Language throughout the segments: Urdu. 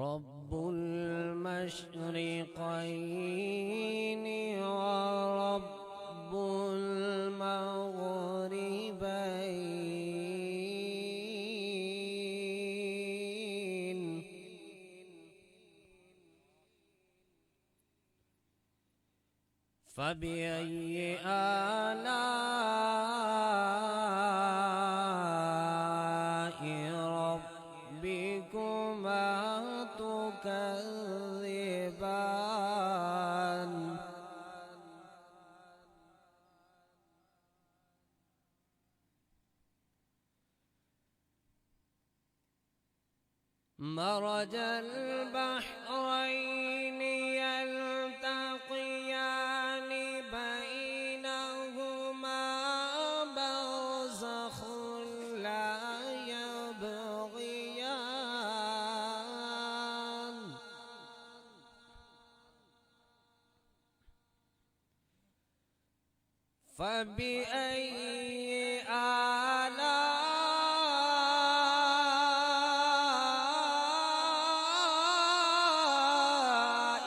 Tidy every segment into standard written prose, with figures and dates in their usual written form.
رب المشرقين ورب المغربين فبأي آلاء ربكما تكذبان مرج البحرين يلتقيان بينهما برزخ لا يبغيان فبأي آلاء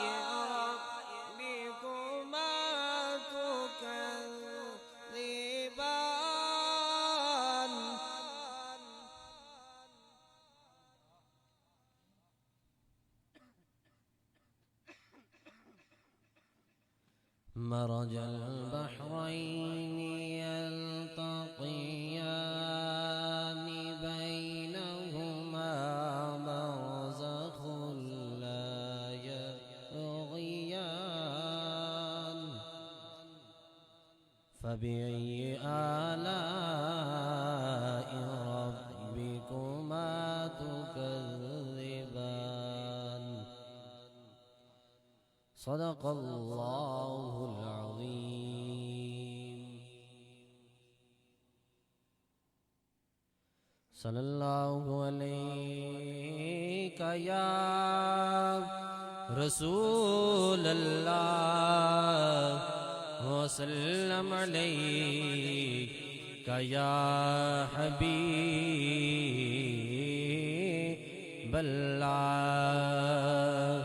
ربكما تكذبان مرج البحرين يلتقيان بينهما برزخ لا يبغيان فبأي آلاء ربكما تكذبان صدق الله العظيم صلی اللہ علیک یا رسول اللہ وسلم علیک یا حبیب اللہ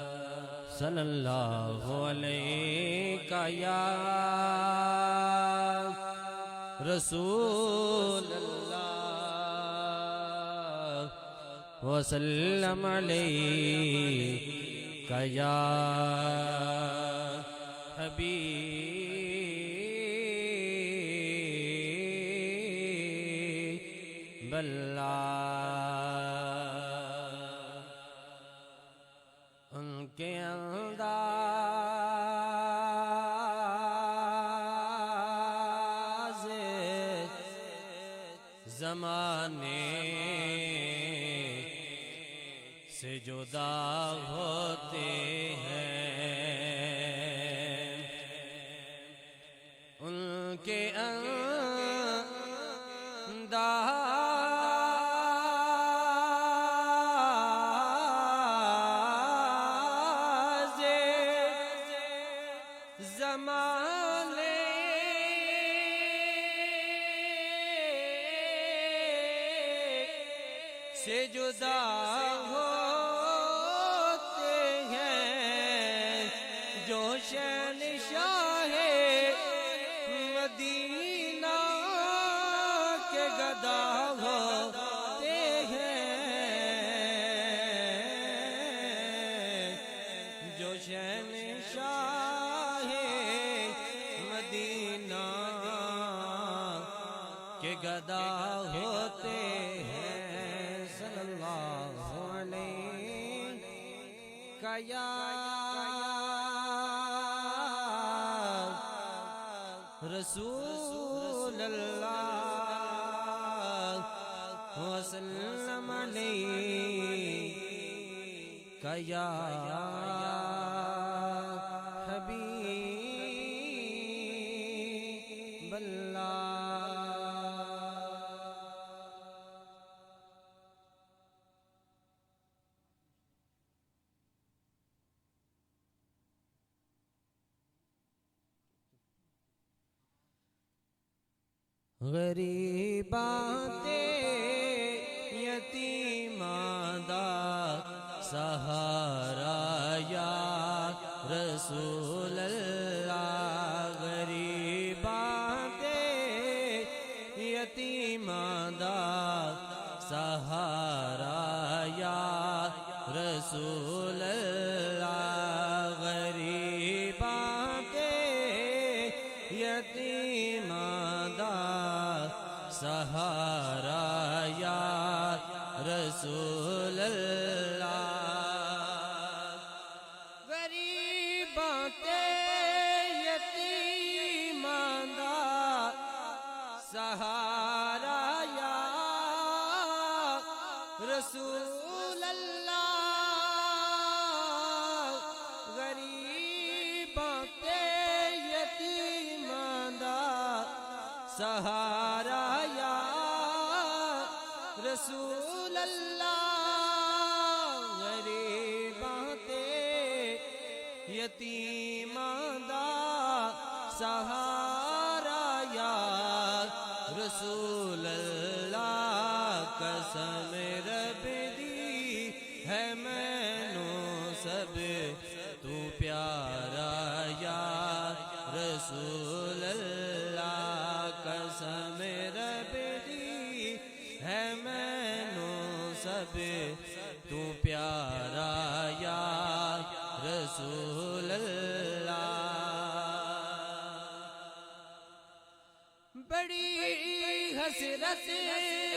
صلی اللہ علیک یا رسول اللہ وسلم علیک یا حبیب اللہ ان کے انداز زمانے سے جدا ہوتے ہیں ان کے انداز زمانے سے جدا ہوتے ہیں جو شہنشاہ مدینہ کے گدا ہوتے ہیں جو شہنشاہ مدینہ کے گدا ہوتے ہیں صلی اللہ علیہ یا رسول اللہ وسلم علیک یا حبیب اللہ غریباں تے یتیماں دا سہارا یا رسول اللہ غریباں دے یتیماں دا سہارا یا رسول اللہ غریباں دے یتیماں دا سہارا یا رسول اللہ غریباں تے یتیماں دا سہارا یا رسول اللہ غریباں تے یتیماں دا سہارا یا رسول اللہ غریباں تے یتیماں دا سہارا یا رسول اللہ قسم رب دی ہے مینوں سب تو پیارا یا رسول اللہ قسم رب دی ہے مینوں سب تو پیارا یا رسول اللہ بڑی حسرت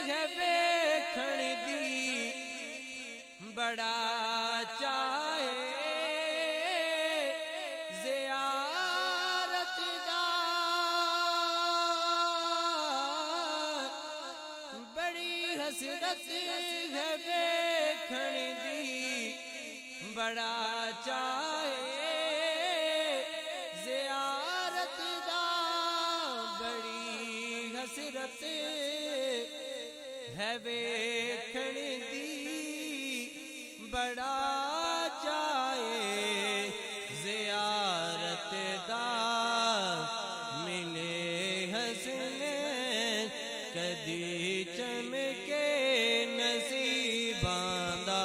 ہے ویکھن دی بڑا چاہے زیارت دا بڑی حسرت ہے ویکھن دی بڑا چاہے زیارت دا بڑی حسرت ہے ویکھن دی بڑا چاہے زیارت دا ملے حسنین کدی چمکے نصیباں دا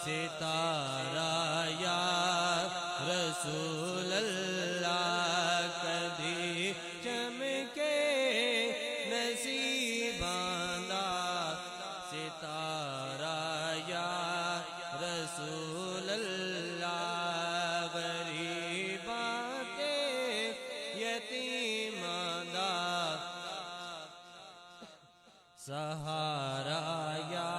ستارہ یا رسول اللہ کدی چمکے نصیباں دا ستارہ یا رسول اللہ غریباں تے یتیماں دا سہارا یا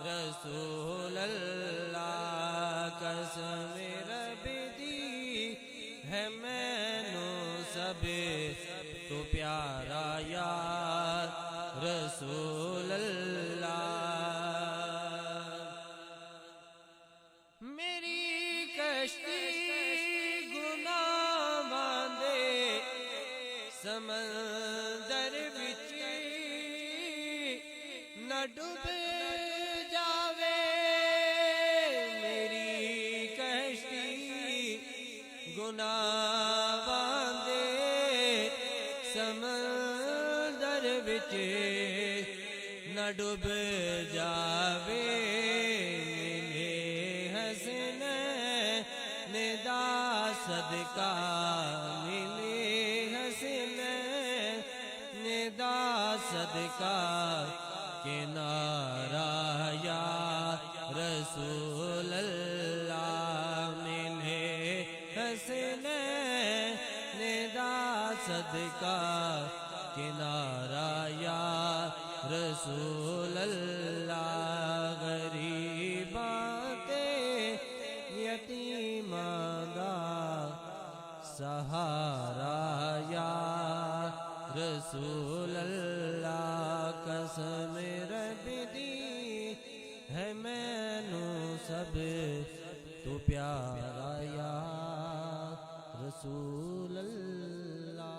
رسول اللہ قسم رب دی ہے مینوں سب تو پیارا یا رسول اللہ میری کشتی گناہاں دے سمندر وچ نہ ڈوب جاوے میری کشتی گناہاں دے سمندر وچ نہ ڈوب جاوے ملے حسنین دا صدقہ ملے حسنین دا صدقہ کنارہ یا رسول اللہ ملے حسنین دا صدقہ کنارہ یا رسول اللہ غریباں تے یتیماں دا سہارا یا رسول اللہ قسم رب دی ہے مینوں سب تو پیارا یا رسول اللہ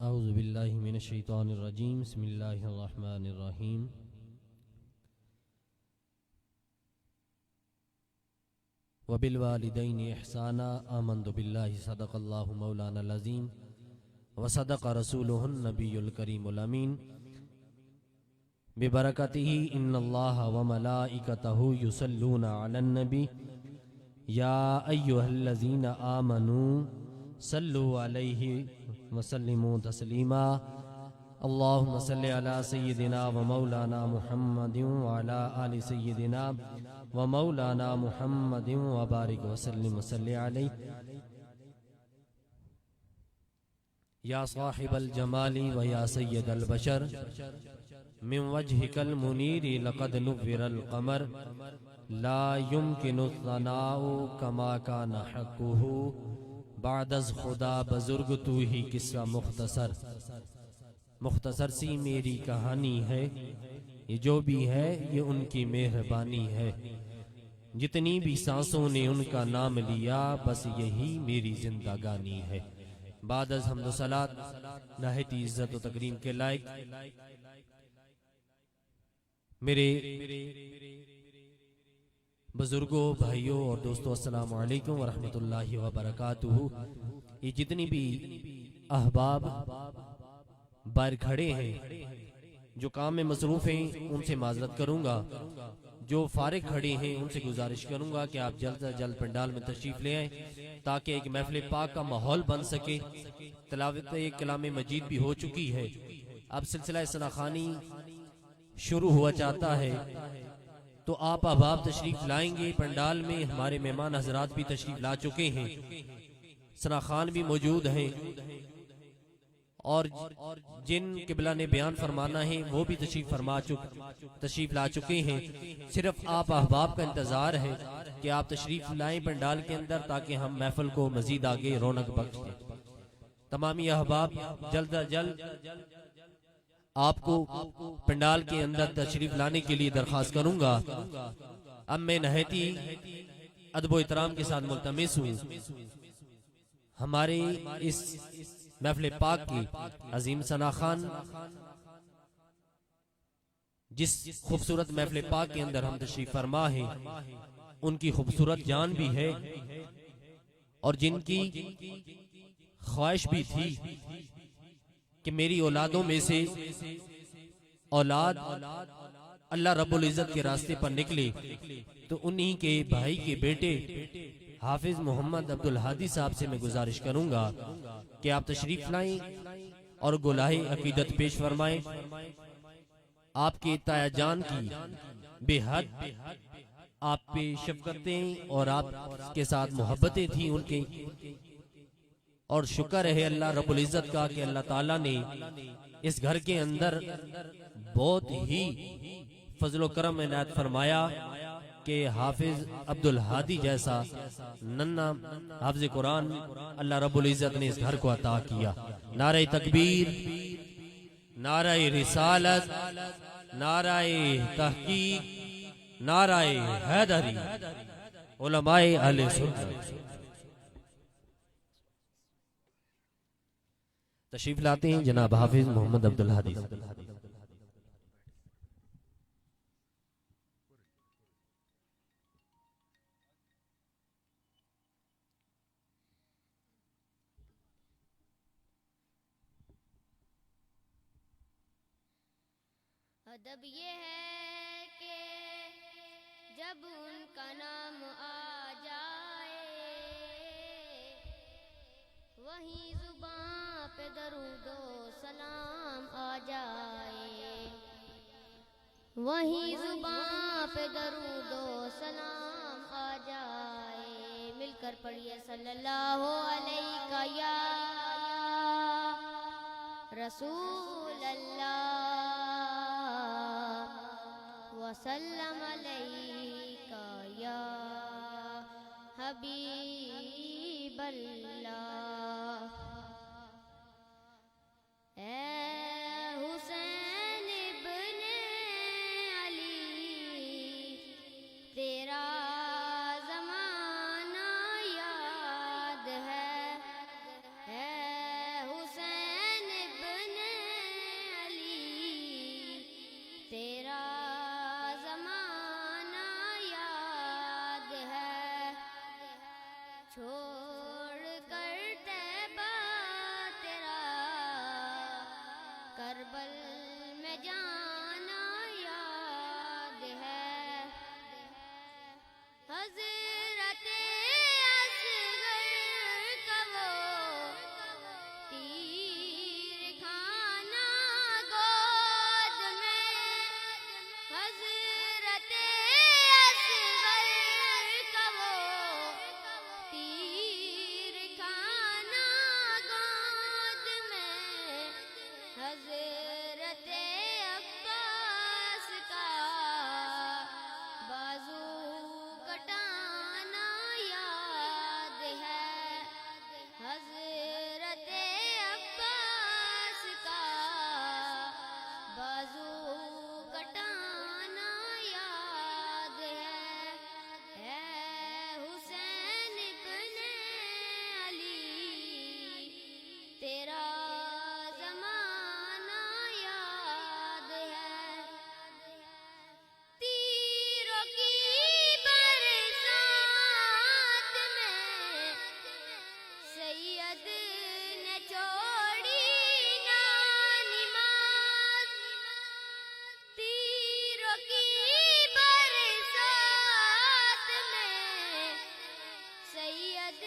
اعوذ باللہ من الشیطان الرجیم بسم اللہ الرحمن الرحیم وبالوالدین احسانا آمنت باللہ صدق اللہ مولانا العظیم وصدق رسولہ النبی الکریم الامین ببرکتہ ان اللہ وملائکتہ یصلون علی النبی یا ایہا الذین آمنوا صلوا علیہ وسلموا تسلیما اللہم صلی علی سیدنا و مولانا محمد وعلی آل سیدنا و مولانا محمد وبارک وسلم وصلی علیہ یا صاحب الجمال و یا سید البشر من وجهك المنیر لقد نور القمر لا يمكن الثناء كما كان حقه بعد از خدا بزرگ تو ہی قصہ مختصر سی میری کہانی ہے، یہ جو بھی ہے یہ ان کی مہربانی ہے، جتنی بھی سانسوں نے ان کا نام لیا بس یہی میری زندگانی ہے۔ بعد از حمد و صلات نہایت عزت و تکریم کے لائق میرے بزرگوں، بھائیوں اور دوستوں، السلام علیکم ورحمۃ اللہ وبرکاتہ۔ یہ جتنی بھی احباب باہر کھڑے ہیں جو کام میں مصروف ہیں ان سے معذرت کروں گا، جو فارغ کھڑے ہیں ان سے گزارش کروں گا کہ آپ جلد از جلد پنڈال میں تشریف لے آئیں تاکہ ایک محفل پاک کا ماحول بن سکے۔ تلاوت کلام مجید بھی ہو چکی ہے، اب سلسلہ ثناخوانی شروع ہوا چاہتا ہے، تو آپ احباب تشریف لائیں گے پنڈال میں۔ ہمارے مہمان حضرات بھی تشریف لا چکے ہیں، ثناخوان بھی موجود ہیں، اور جن قبلہ نے بیان فرمانا ہے وہ بھی تشریف لا چکے ہیں۔ صرف آپ احباب کا انتظار ہے کہ آپ تشریف لائیں پنڈال کے اندر تاکہ ہم محفل کو مزید آگے رونق بخش دیں۔ تمامی احباب جلد از جلد آپ کو پنڈال کے اندر تشریف لانے کے لیے درخواست کروں گا۔ اب میں نہایت ادب و احترام کے ساتھ ملتمس ہوں ہمارے اس محفل پاک کی عظیم ثناخوان، جس خوبصورت محفل پاک کے اندر ہم تشریف فرما ہیں، ان کی خوبصورت جان بھی ہے اور جن کی خواہش بھی تھی کہ میری اولادوں میں سے اولاد اللہ رب العزت کے راستے پر نکلے، تو انہی کے بھائی کے بیٹے حافظ محمد عبدالہادی صاحب سے میں گزارش کروں گا کہ آپ تشریف لائیں اور گلہائے عقیدت پیش فرمائیں۔ آپ کے تایا جان کی بے حد آپ پہ شفقتیں اور آپ کے ساتھ محبتیں تھیں ان کے، اور شکر ہے اللہ رب العزت کا کہ اللہ تعالیٰ نے اس گھر کے اندر بہت ہی فضل و کرم عنایت فرمایا کہ حافظ عبدالہادی جیسا ننھا حافظ قرآن اللہ رب العزت نے اس گھر کو عطا کیا۔ نعرہ تکبیر، نعرہ رسالت، نعرہ تحقیق، نعرہ حیدری، علماء اہل سنت تشریف لاتے ہیں جناب حافظ محمد عبدالہادی۔ ادب یہ ہے کہ جب ان کا نام آ جائے وہیں زباں پہ درود و سلام آ جائے، وہیں زباں پہ درود و سلام آ جائے۔ مل کر پڑھیے صلی اللہ علیہ یا رسول اللہ وسلم علیک یا حبیب اللہ۔ اے حسین ابن علی تیرا زمانہ یاد ہے، اے حسین ابن علی تیرا زمانہ یاد ہے۔ کربل میں جانا یاد ہے، حضرت اصغر کا وہ تیر کھانا گود میں، حضرت اصغر کا وہ تیر کھانا گود میں، حضرت عباس کا بازو کٹانا یاد ہے، حضرت عباس کا بازو کٹانا یاد ہے، حسین ابن علی تیرا زمانہ یاد ہے، تیروں کی برسات میں سید نے چھوڑی نا نماز، تیروں کی برسات میں سید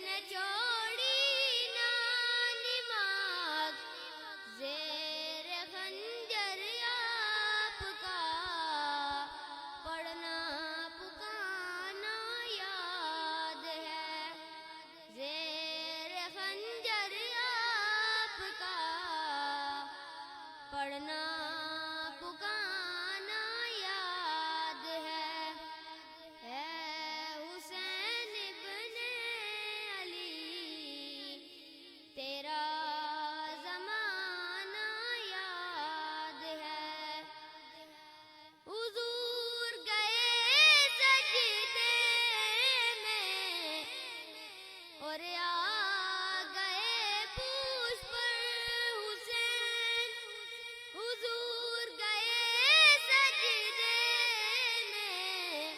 نے چھوڑی نا نماز، زیر خنجر آپ کا پڑھنا پکانا یاد ہے، زیر خنجر آپ کا پڑھنا پکانا یاد ہے، حسین ابن علی تیرا زمانہ یاد ہے، حضور گئے سجدے میں اور آ گئے پوچھ پر حسین، حضور گئے سجدے میں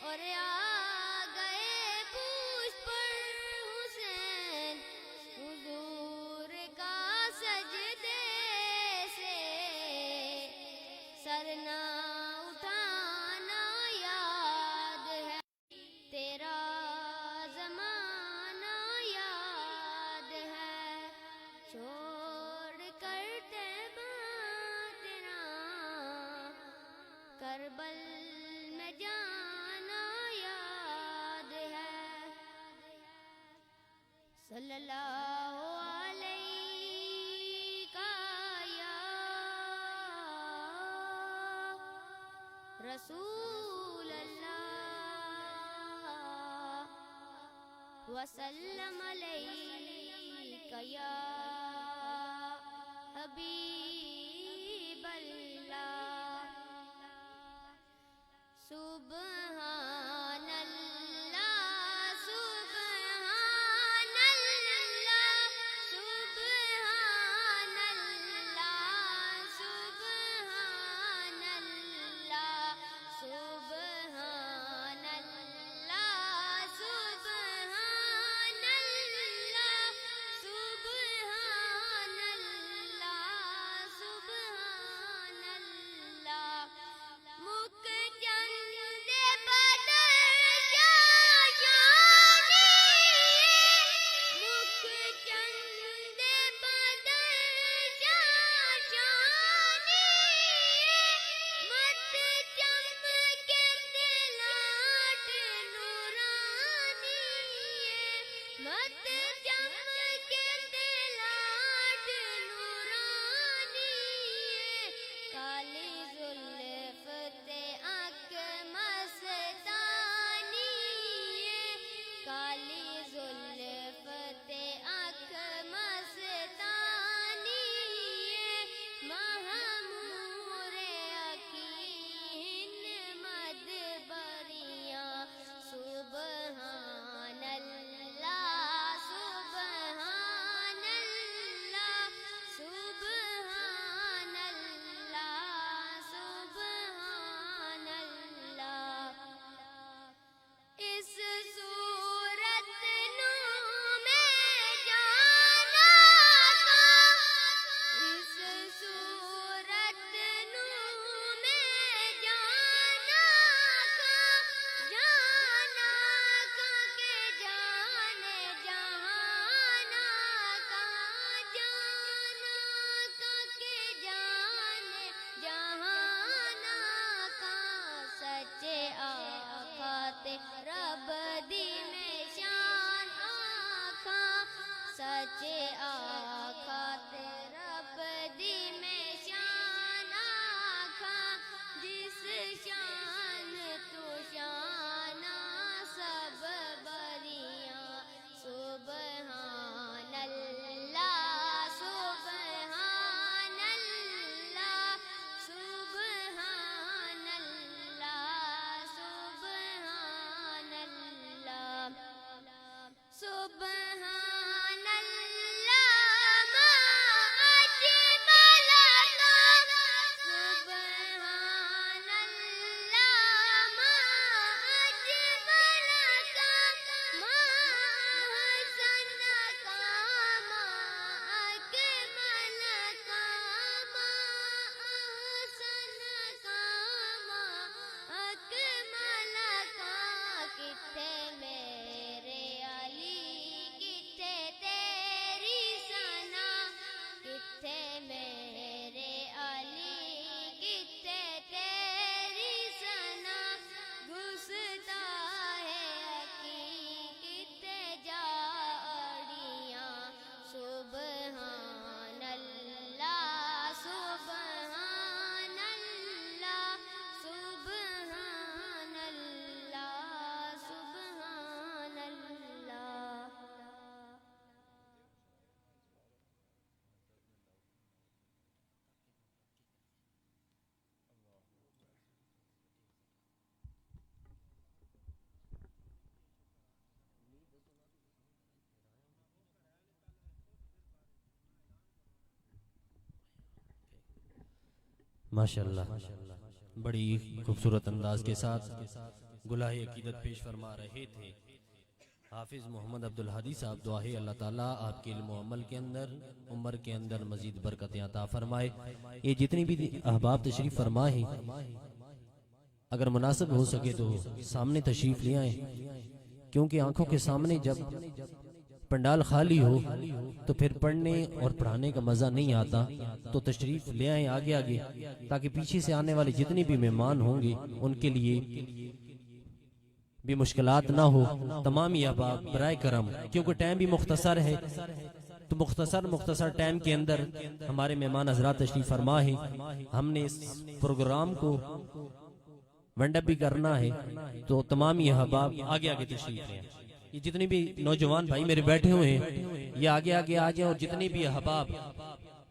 اور آ گئے پوچھ پر حسین، حضور کا سجدے سے سر نہ اٹھانا یاد ہے، تیرا زمانہ یاد ہے، چھوڑ کر طیبہ تیرا کربل میں جانا یاد ہے، صلی اللہ علیہ یا رسول اللہ وسلم علیک یا حبیب اللہ، سبحان اللہ سبحان اللہ سبحان اللہ سبحان اللہ سبحان اللہ سبحان اللہ سبحان اللہ سبحان اللہ، مک چند صورت نور میں جانا کا کہ جانے جہانا کا جانا کا کہ جانے جہانا کا سچے آقا تے رب دی میں شان آقا سچے آقا تے رب دی میں شان آقا جس شان تو شانہ سب بریاں سبحان اللہ سبحان اللہ سبحان اللہ سبحان اللہ سبحان اللہ ما اجمل کا سبحان اللہ ما اجمل کا ما حسن کا ما اکمل کا ما احسن کا ما اکمل کا کتھے میرے علی کتھے تیری ثنا کتھے میرے علی کتھے تیری ثنا گھستا ہے کتھے جاڑیاں سبحان اللہ سبحان اللہ سبحان اللہ سبحان اللہ ماشاءاللہ بڑی خوبصورت انداز کے ساتھ گلہ عقیدت پیش فرما رہے تھے حافظ محمد عبدالہادی صاحب. دعا ہے اللہ تعالیٰ آپ کے علم و عمل کے اندر عمر کے اندر مزید برکتیں عطا فرمائے. یہ جتنی بھی احباب تشریف فرما ہیں اگر مناسب ہو سکے تو سامنے تشریف لے آئیں کیونکہ آنکھوں کے سامنے جب پنڈال خالی ہو تو پھر پڑھنے اور پڑھانے کا مزہ نہیں آتا. تو تشریف لے آئیں آگے آگے تاکہ پیچھے سے آنے والے جتنے بھی مہمان ہوں گے ان کے لیے بھی مشکلات نہ ہو. تمام احباب برائے کرم کیونکہ ٹائم بھی مختصر ہے تو مختصر ٹائم کے اندر ہمارے مہمان حضرات تشریف فرما ہے. ہم نے اس پروگرام کو ونڈ اپ بھی کرنا ہے تو تمام احباب آگے آگے تشریف لیں. یہ جتنے بھی نوجوان بھائی میرے بیٹھے ہوئے ہیں یہ آگے آگے آ جائیں اور جتنے بھی احباب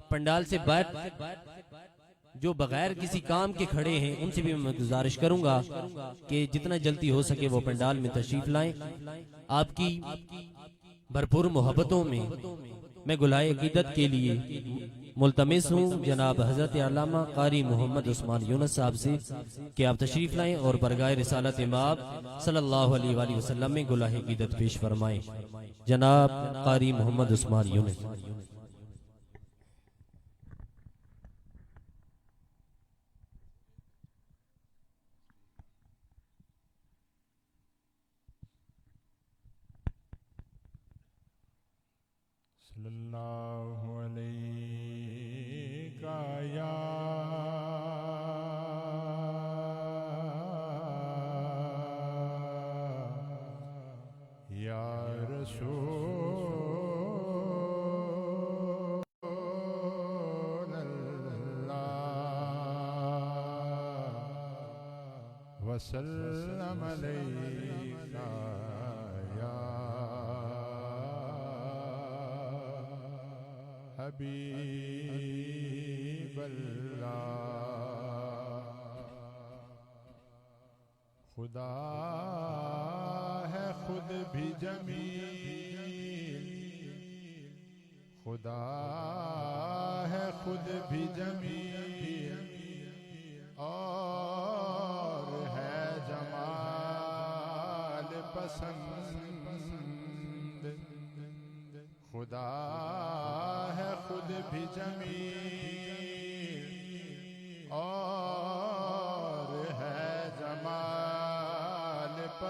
پنڈال سے باہر جو بغیر کسی کام کے کھڑے ہیں ان سے بھی میں گزارش کروں گا کہ جتنا جلدی ہو سکے وہ پنڈال میں تشریف لائیں. آپ کی بھرپور محبتوں میں گلائے عقیدت کے لیے ملتمس ہوں جناب حضرت علامہ قاری محمد عثمان یونس صاحب سے کہ آپ تشریف لائیں اور برگاہ رسالت امام صلی اللہ علیہ وآلہ وسلم میں گلائے عقیدت پیش فرمائیں. جناب قاری محمد عثمان یونس. صلی اللہ علیہ یا رسول اللہ وسلم علیکہ حبیب اللہ. خدا ہے خود بھی جمیل خدا ہے خود بھی جمیل اور ہے جمال پسند. خدا ہے خود بھی جمیل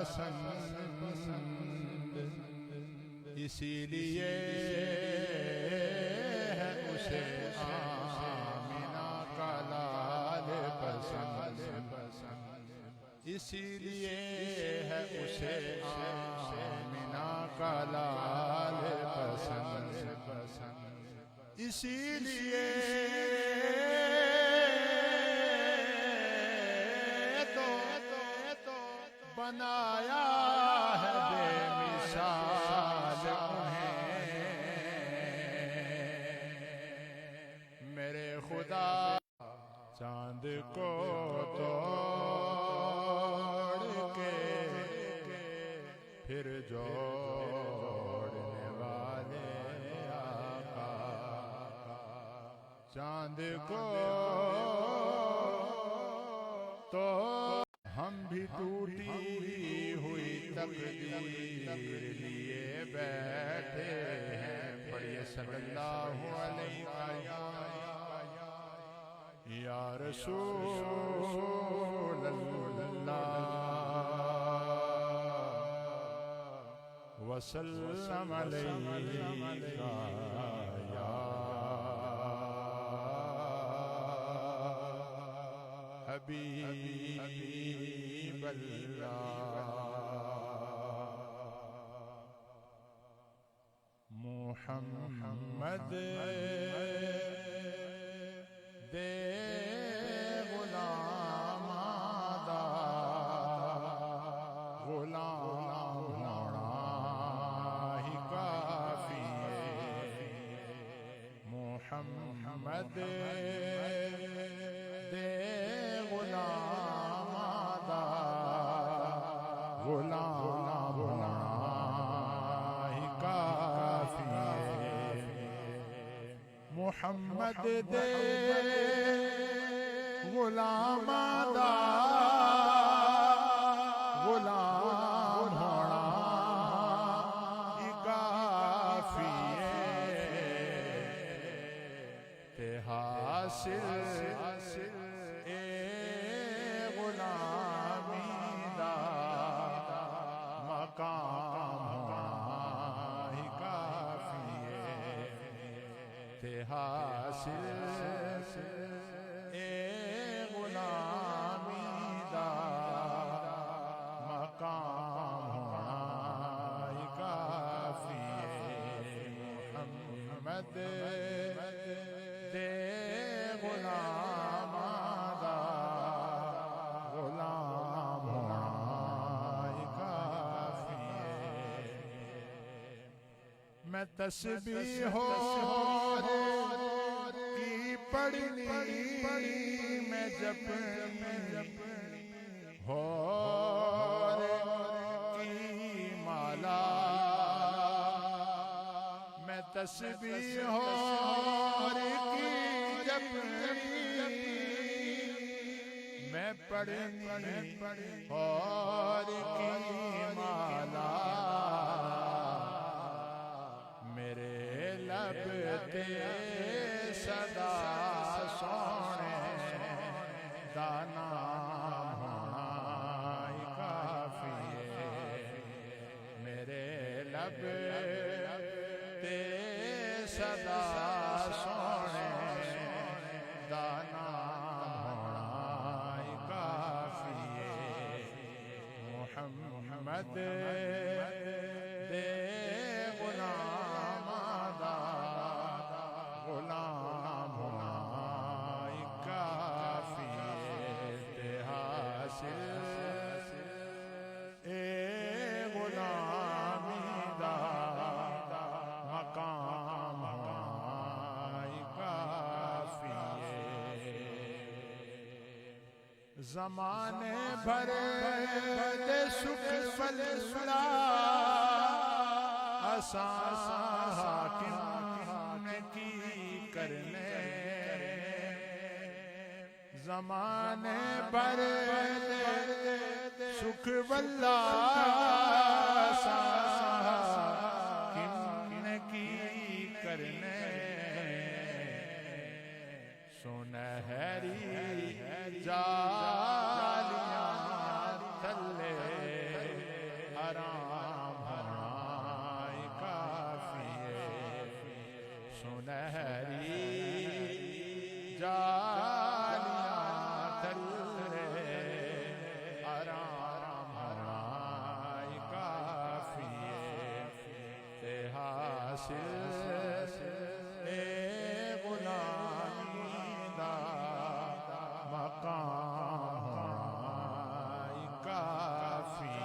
پسند اسی لیے ہے اسے آمینہ کا لال پسند اسی لیے ہے اسے آمینہ کا لال پسند اسی لیے تو بنایا ہے بے مثال انہیں میرے خدا چاند کو توڑ کے پھر جوڑنے والے آقا چاند کو تو ہم بھی ٹوٹی ہوئی تقدیر لیے بیٹھے ہیں پڑھیے صلی اللہ علیہ یا رسول اللہ وسلم علیہ یا حبیب اللہ محمد دے غلام دا غلام ہونا ہی کافی ہے محمد دے غلام دا غلام ہونا ہی کافی ہے محمد دے غلام دا غلام ہونا ہی کافی ہے تے حاصل اے غلامی دا مقام ہونا ہی کافی ہے تے حاصل اے غلامی دا مقام ہونا ہی کافی ہے محمد دے غلام دا غلام ہونا ہی کافی ہے میں تسبیح کی پڑھنی میں جپنی ہور کی مالا میں تسبیح کی جپنی میں پڑھنی ہور کی مالا میرے لب تے صدا سونے دا نام ہونا ہی کافی ہے میرے لب تے صدا سونے دا نام ہونا ہی کافی ہے محمد دے غلام دا غلام ہونا ہی کافی ہے حاصل اے غلامی دا مقام ہونا ہی کافی ہے زمانے بھر دے سکھ فلسلہ آسان حاکم کی کرنے زمانے بھر سکھ واللہ آسان حاکم کی کرنے سنہری جالیاں تھلے آرام ہونا کافی ہے سنہری جالیاں تلے آرام ہونا کافی ہے حاصل غلامی دا مقام ہونا کافی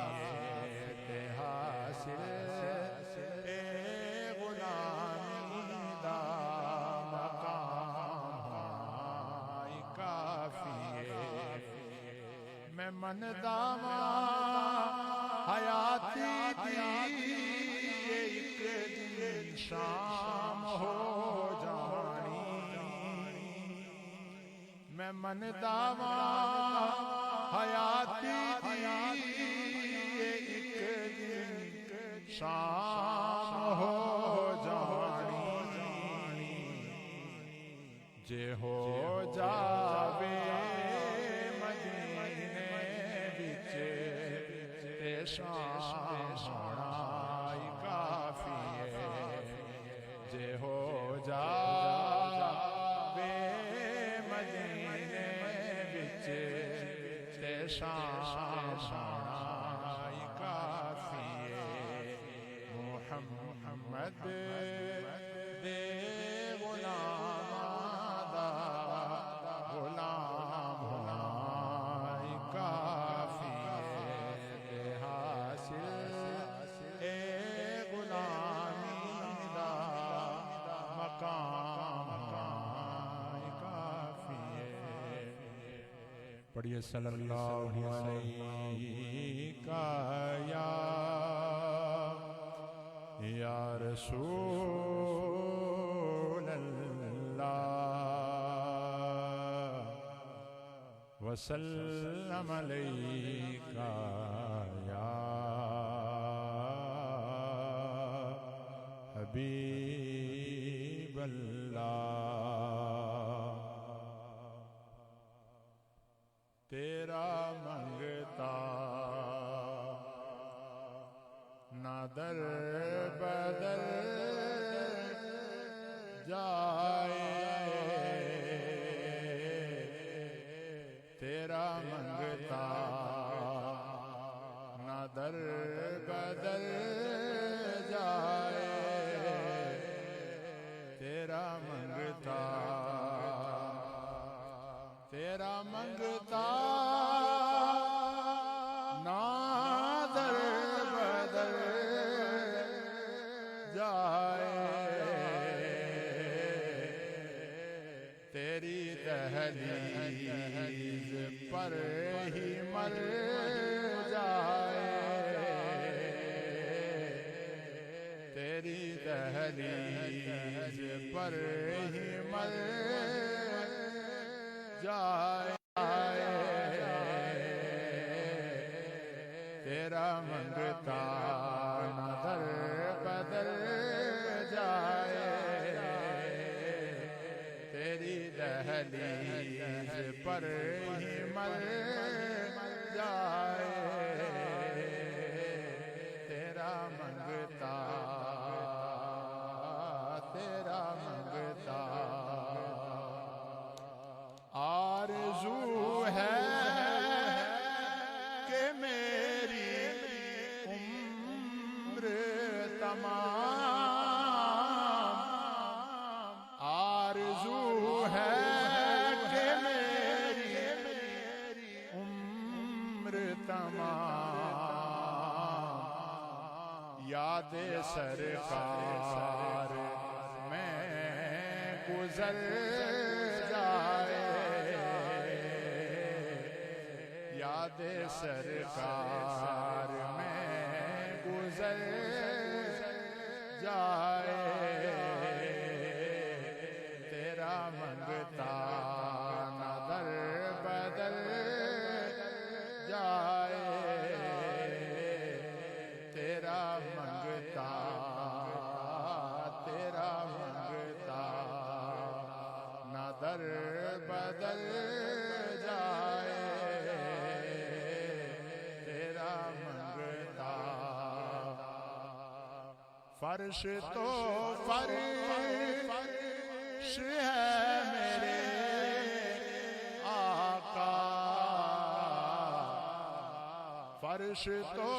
ہے حاصل غلامی دا مقام ہونا کافی ہے میں من داما حیاتی ایک دن شام ہو جانی میں من داما حیاتی ایک دن شام ہو جانی جے ہو جاوے مدینے وچ تے شام ہونا کافی ہے جے ہو جاوے مدینے وچ تے شام ہونا کافی ہے محمد دے غلام دا غلام ہونا کافی ہے حاصل غلامی دا مقام ہونا کافی ہے پڑھیے صلی اللہ علیہ یا رسول اللہ وسلم علیکہ یا حبیب اللہ تیرا منگتا نہ در بدل جائے تیرا منگتا نہ در بدل جائے تیرا منگتا نادر بدل جائے تیری دہلیز پر ہی مر جائے تیری دہلیز پر ہی مر جائے تیرا منگتا نہ در بدل جائے تیری دہلیز پر ہی مر جائے تیرا منگتا آرزو ہے کہ میری عمر تمام آرزو ہے کہ میری عمر تمام یاد سرکار میں گزر جائے یاد سرکار میں گزر جائے تیرا منگتا نہ در بدل جائے تیرا منگتا نہ در بدل جائے تیرا منگتا فرش تو فرش ہے میرے آقا، فرش تو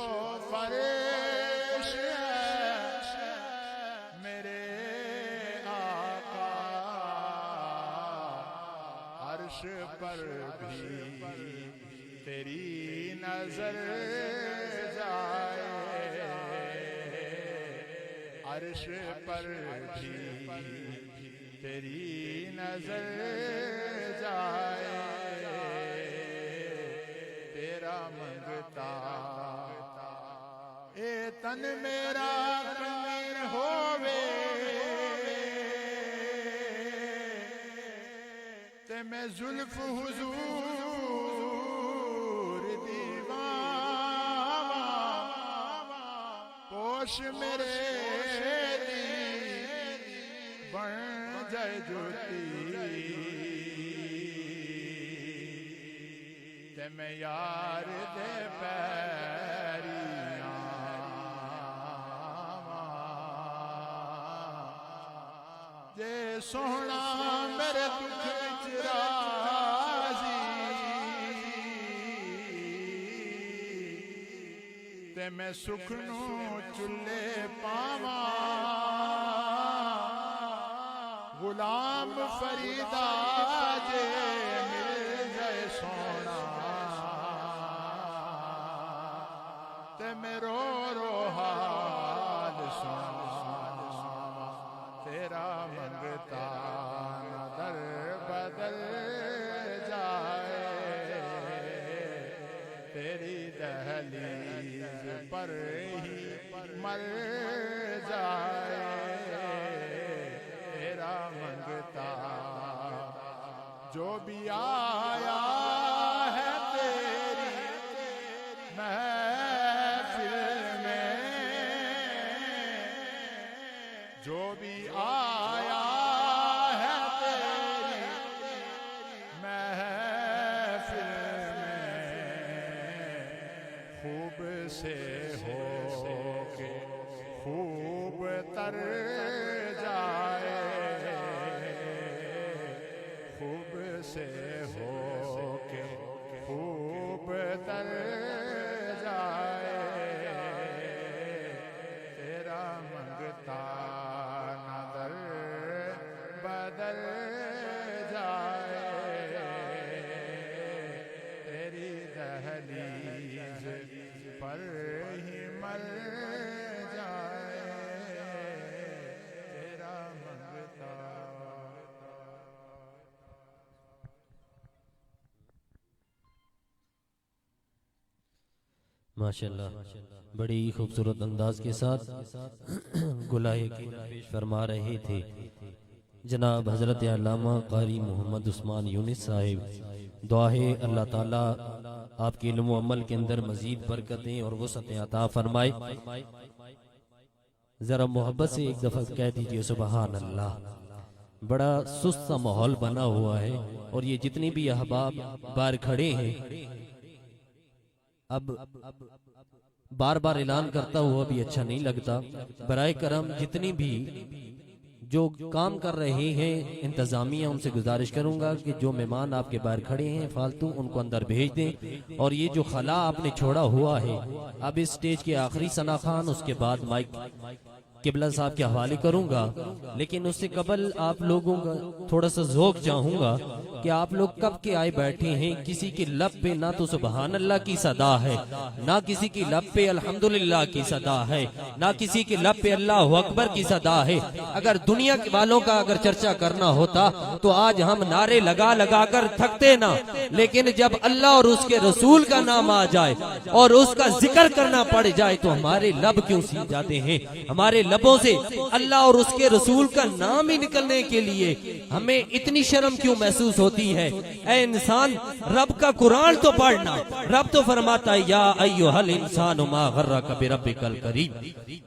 فرش ہے میرے آقا، عرش پر بھی تیری نظر جائے، عرش پر بھی تیری نظر جائے، تیرا منگتا اے تن میرا کمین ہووے، تے میں زلف حضور دیوان پوش میرے دی بن جائے جوتی، تے میں یار دے پیریاں جے سونا میرے دکھ وچ راضی، تے میں سکھ نو چلے پاواں، غلام فریدا جے مل جائے سونا، تے میں رو رو حال سنا، تیرا منگتا نہ در بدل جائے، تیری دہلیز پر ہی مر جائے، تیرا منگتا جو بھی آیا ہے تیری محفل میں، جو بھی آیا ہے تیری محفل میں، خوب سے ہو کے خوب تر جائے، خوب سے ہو کے خوب تر جائے، تیرا منگتا نہ در بدل جائے، تیری دہلیز پر ہی مر جائے، تیرا منگتا۔ ماشاءاللہ بڑی خوبصورت انداز کے ساتھ گلائے کی پیش فرما رہے تھے جناب حضرت علامہ قاری محمد عثمان یونس صاحب۔ دعا ہے اللہ تعالیٰ آپ کے علم و عمل کے اندر مزید برکتیں اور وسعتیں عطا فرمائے۔ ذرا محبت سے ایک دفعہ کہہ دیجئے سبحان اللہ۔ بڑا سست سا ماحول بنا ہوا ہے اور یہ جتنی بھی احباب باہر کھڑے ہیں، اب بار بار اعلان کرتا ہوا بھی اچھا نہیں لگتا، برائے کرم جتنی بھی جو کام کر رہے ہیں انتظامیہ ان سے گزارش کروں گا کہ جو مہمان آپ کے باہر کھڑے ہیں فالتو ان کو اندر بھیج دیں، اور یہ جو خلا آپ نے چھوڑا ہوا ہے اب اس سٹیج کے آخری ثنا خان، اس کے بعد مائک قبلہ صاحب کے حوالے کروں گا، لیکن اس سے قبل آپ لوگوں کا تھوڑا سا ذوق چاہوں گا کہ آپ لوگ کب کے آئے بیٹھے ہیں، کسی کی لب پہ نہ تو سبحان اللہ کی صدا ہے، نہ کسی کی لب پہ الحمدللہ کی صدا ہے، نہ کسی کی لب پہ اللہ اکبر کی صدا ہے۔ اگر دنیا والوں کا اگر چرچا کرنا ہوتا تو آج ہم نعرے لگا لگا کر تھکتے نہ، لیکن جب اللہ اور اس کے رسول کا نام آ جائے اور اس کا ذکر کرنا پڑ جائے تو ہمارے لب کیوں سیج جاتے ہیں؟ ہمارے لبوں سے اللہ اور اس کے رسول کا نام ہی نکلنے کے لیے ہمیں اتنی شرم کیوں محسوس ہوتی ہے؟ اے انسان، رب کا قرآن تو پڑھنا، رب تو فرماتا ہے یا ایھا الانسان ما غرک بربک الکریم۔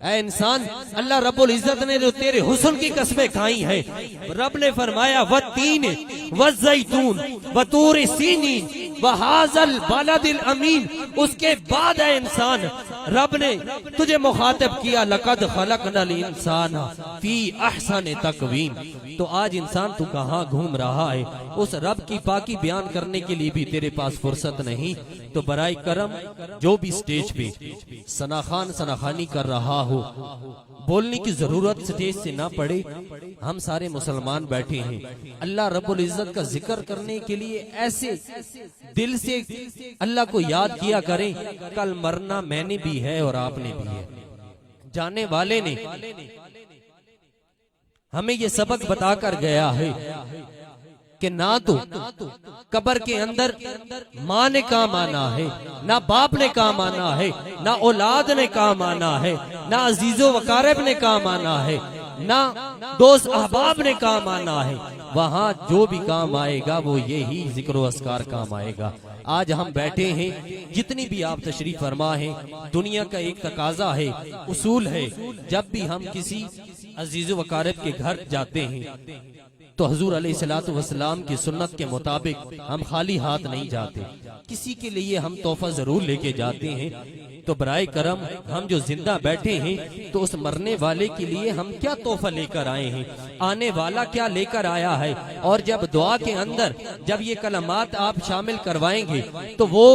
اے انسان، اللہ رب العزت نے جو تیرے حسن کی قسمیں کھائی ہیں، رب نے فرمایا والتین والزیتون وطور سینین وہذا البلد الامین، اس کے بعد اے انسان رب نے تجھے مخاطب کیا لقد خلقنا الانسان فی احسن تقویم، تو آج انسان تو کہاں گھوم رہا ہے؟ اس رب کی پاکی بیان کرنے کے لیے بھی تیرے پاس فرصت نہیں۔ تو برائے کرم جو بھی سٹیج پہ ثناخان ثناخانی کر رہا ہو، بولنے کی ضرورت سٹیج سے نہ پڑے، ہم سارے مسلمان بیٹھے ہیں، اللہ رب العزت کا ذکر کرنے کے لیے ایسے دل سے اللہ کو یاد کیا کریں۔ کل مرنا میں نے بھی ہے اور آپ نے بھی ہے، جانے والے نے ہمیں یہ سبق بتا کر گیا ہے کہ نہ تو قبر کے اندر ماں نے کام آنا ہے، نہ باپ نے کام آنا ہے، نہ اولاد نے کام آنا ہے، نہ عزیز و وقارب نے کام آنا ہے، نہ دوست احباب نے کام آنا ہے۔ وہاں جو بھی کام آئے گا وہ یہی ذکر و اذکار کام آئے گا۔ آج ہم بیٹھے ہیں، جتنی بھی آپ تشریف فرما ہیں، دنیا کا ایک تقاضا ہے، اصول ہے، جب بھی ہم کسی عزیز و وقارب کے گھر جاتے ہیں تو حضور علیہ الصلوۃ والسلام کی سنت کے مطابق ہم خالی ہاتھ نہیں جاتے، کسی کے لیے ہم تحفہ ضرور لے کے جاتے ہیں۔ تو برائے کرم ہم جو زندہ بیٹھے ہیں تو اس مرنے والے کے لیے ہم کیا تحفہ لے کر آئے ہیں، آنے والا کیا لے کر آیا ہے؟ اور جب دعا کے اندر جب یہ کلمات آپ شامل کروائیں گے تو وہ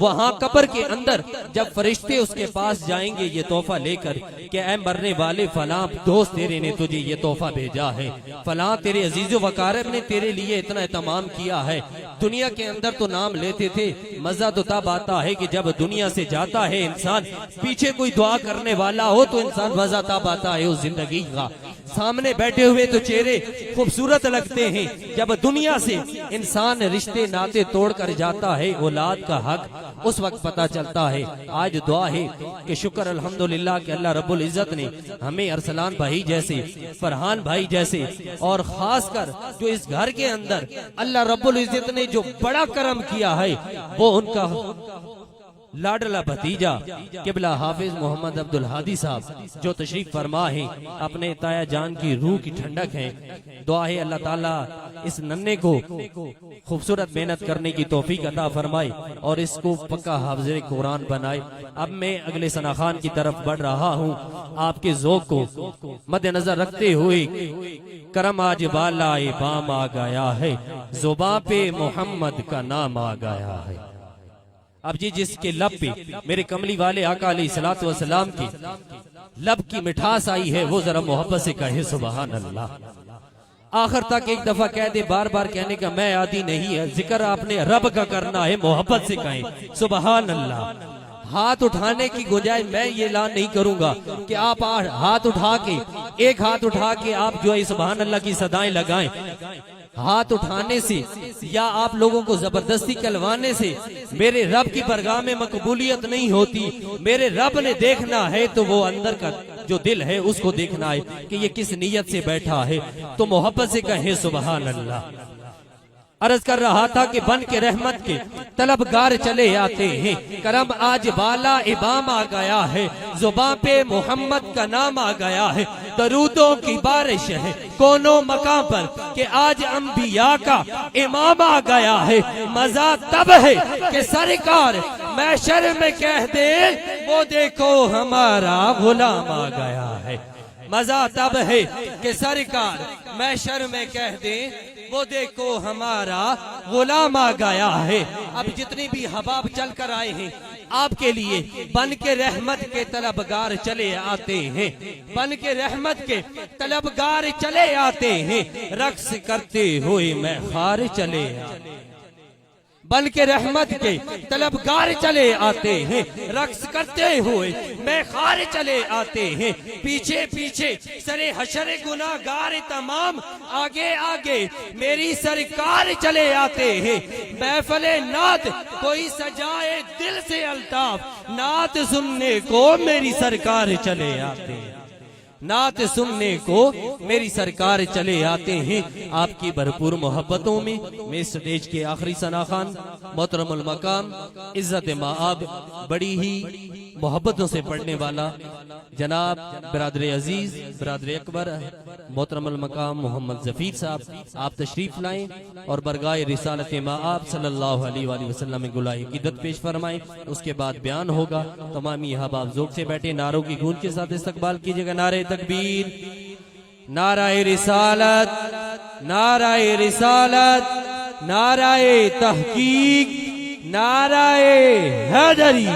وہاں قبر کے اندر جب فرشتے اس کے پاس جائیں گے یہ تحفہ لے کر کہ اے مرنے والے فلاں دوست تیرے نے تجھے یہ تحفہ بھیجا ہے، فلاں تیرے عزیز و وقارب نے تیرے لیے اتنا اہتمام کیا ہے۔ دنیا کے اندر تو نام لیتے تھے، مزہ تو تب آتا ہے کہ جب دنیا سے جاتا ہے انسان، پیچھے کوئی دعا کرنے والا ہو تو انسان مزہ تب آتا ہے اس زندگی کا۔ سامنے بیٹھے ہوئے تو چہرے خوبصورت لگتے ہیں، جب دنیا سے انسان رشتے ناتے توڑ کر جاتا ہے، اولاد کا حق اس وقت پتا چلتا ہے۔ آج دعا ہے کہ شکر الحمدللہ کہ اللہ رب العزت نے ہمیں ارسلان بھائی جیسے، فرحان بھائی جیسے، اور خاص کر جو اس گھر کے اندر اللہ رب العزت نے جو بڑا کرم کیا ہے وہ ان کا لاڈلا بھتیجا قبلہ حافظ محمد عبدالہادی صاحب جو تشریف فرما ہیں، اپنے تایا جان کی روح کی ٹھنڈک ہیں۔ دعا ہے اللہ تعالیٰ اس ننھے کو خوبصورت محنت کرنے کی توفیق عطا فرمائے اور اس کو پکا حافظ قرآن بنائے۔ اب میں اگلے ثناخان کی طرف بڑھ رہا ہوں، آپ کے ذوق کو مد نظر رکھتے ہوئے۔ کرم آج بالا بام آ گیا ہے، زباں پہ محمد کا نام آ گیا ہے۔ اب جس کے لب پہ میرے کملی والے آقا علیہ الصلوۃ والسلام کی لب کی مٹھاس آئی ہے وہ ذرا محبت سے کہے سبحان اللہ۔ آخر تک ایک دفعہ کہہ دے، بار بار کہنے کا میں عادی نہیں ہے، ذکر آپ نے رب کا کرنا ہے، محبت سے کہیں سبحان اللہ۔ ہاتھ اٹھانے کی گنجائش میں یہ اعلان نہیں کروں گا کہ آپ ہاتھ اٹھا کے ایک ہاتھ اٹھا کے آپ جو ہے سبحان اللہ کی صدائیں لگائیں۔ ہاتھ اٹھانے سے یا آپ لوگوں کو زبردستی کلوانے سے میرے رب کی بارگاہ میں مقبولیت نہیں ہوتی۔ میرے رب نے دیکھنا ہے تو وہ اندر کا جو دل ہے اس کو دیکھنا ہے کہ یہ کس نیت سے بیٹھا ہے، تو محبت سے کہیں سبحان اللہ۔ عرض کر رہا تھا کہ بن کے رحمت کے طلبگار چلے آتے ہیں، کرم آج بالا ابام آ گیا ہے، زباں پہ محمد کا نام آ گیا ہے، درودوں کی بارش ہے کونوں مقام پر کہ آج انبیاء کا امام آ گیا ہے۔ مزہ تب ہے کہ سرکار محشر میں کہہ دے وہ دیکھو ہمارا غلام آ گیا ہے۔ مزہ تب ہے کہ سرکار محشر میں کہہ دے وہ دیکھو ہمارا غلام آ گیا ہے۔ اب جتنی بھی حباب چل کر آئے ہیں آپ کے لیے بن کے رحمت کے طلبگار چلے آتے ہیں، بن کے رحمت کے طلبگار چلے آتے ہیں، رقص کرتے ہوئے میں خار چلے آتے ہیں۔ بن کے رحمت کے طلبگار چلے آتے ہیں، رقص کرتے ہوئے میں خار چلے آتے ہیں، پیچھے پیچھے سرے حشر گناہگار تمام، آگے آگے میری سرکار چلے آتے ہیں۔ محفل نعت کوئی سجائے دل سے الطاف، نعت سننے کو میری سرکار چلے آتے ہیں، نعت سننے کو میری سرکار چلے آتے ہیں۔ آپ کی بھرپور محبتوں میں میں سٹیج کے آخری ثناخان محترم المقام عزت مآب بڑی ہی محبتوں سے پڑھنے والا جناب برادر عزیز برادر اکبر محترم المقام محمد ظفیر صاحب، آپ تشریف لائیں اور برگاہ رسالت مآب صلی اللہ علیہ وآلہ وسلم میں گلہ عقیدت پیش فرمائیں۔ اس کے بعد بیان ہوگا۔ تمامی احباب ذوق سے بیٹھے، نعروں کی گونج کے ساتھ استقبال کیجئے گا۔ نعرہ تکبیر، نعرہ رسالت، نعرہ رسالت، نعرہ تحقیق، نعرہ حیدری۔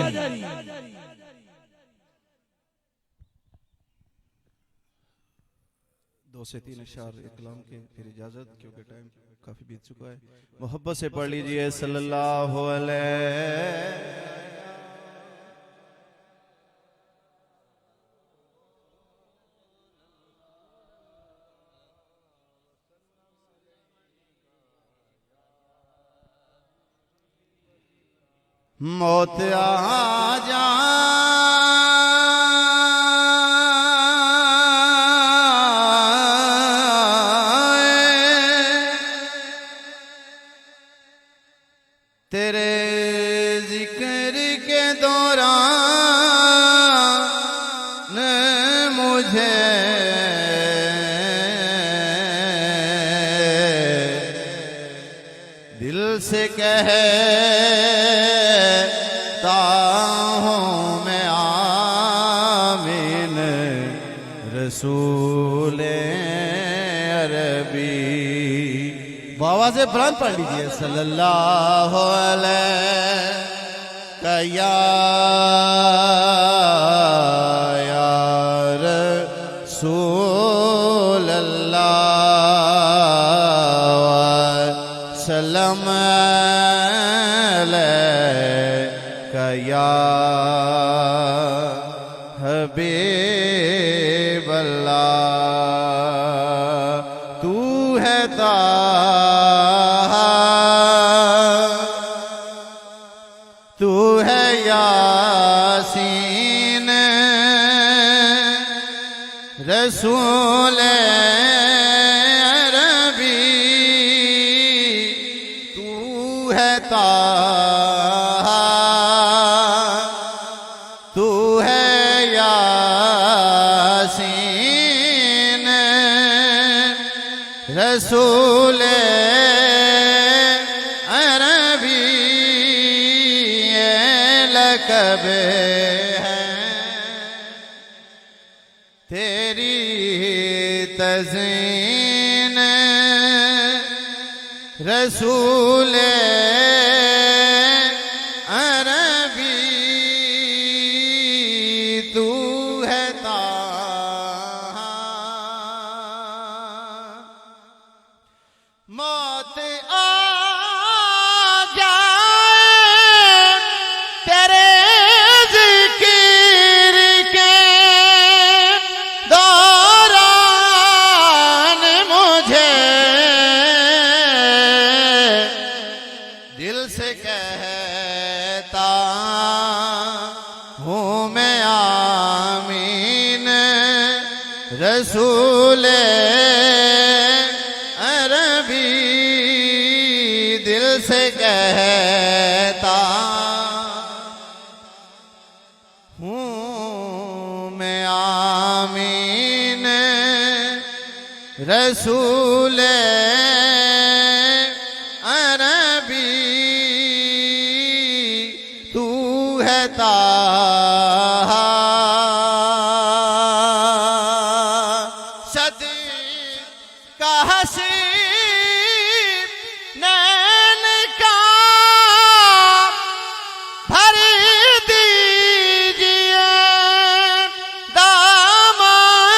2 سے 3 اشعار اکلام کے پھر اجازت، کیونکہ ٹائم کافی بیت چکا ہے۔ محبت سے پڑھ لیجئے صلی اللہ علیہ۔ موت آ جائے تیرے ذکر کے دوران مجھے دل سے ہوں میں آمین رسول عربی۔ بآواز بلند پڑھ لیجئے صلی اللہ علیہ یا رسول اللہ وسلم یا حبیب اللہ، تو ہے تو ہے یاسین رسول عربی، تو ہے تو ہے یاسین رسول عربی، لقب ہے تیری تزئین رسول موت آ جائے تیرے ذکر کے دوران مجھے دل سے کہتا ہوں میں آمین رسول دل سے کہتا ہوں میں آمین رسول عربی، تو ہے صدقہ حسین نین کا بھر دیجئے دامان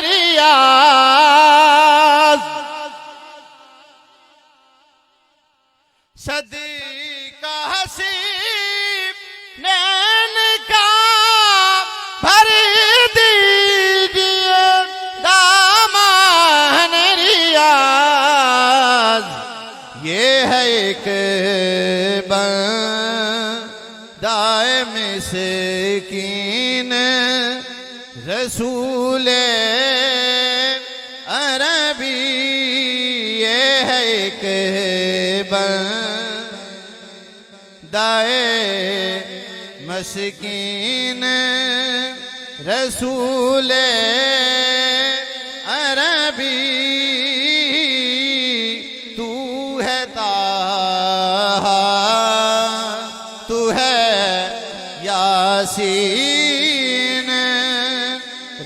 ریاض، صدقہ حسین نین کا بھر دیجئے دامان ریاض، یہ ہے ایک بندہ مسکین رسول عربی، یہ ہے ایک دائے مسکین رسول عربی تو ہے طاہا تو ہے یاسین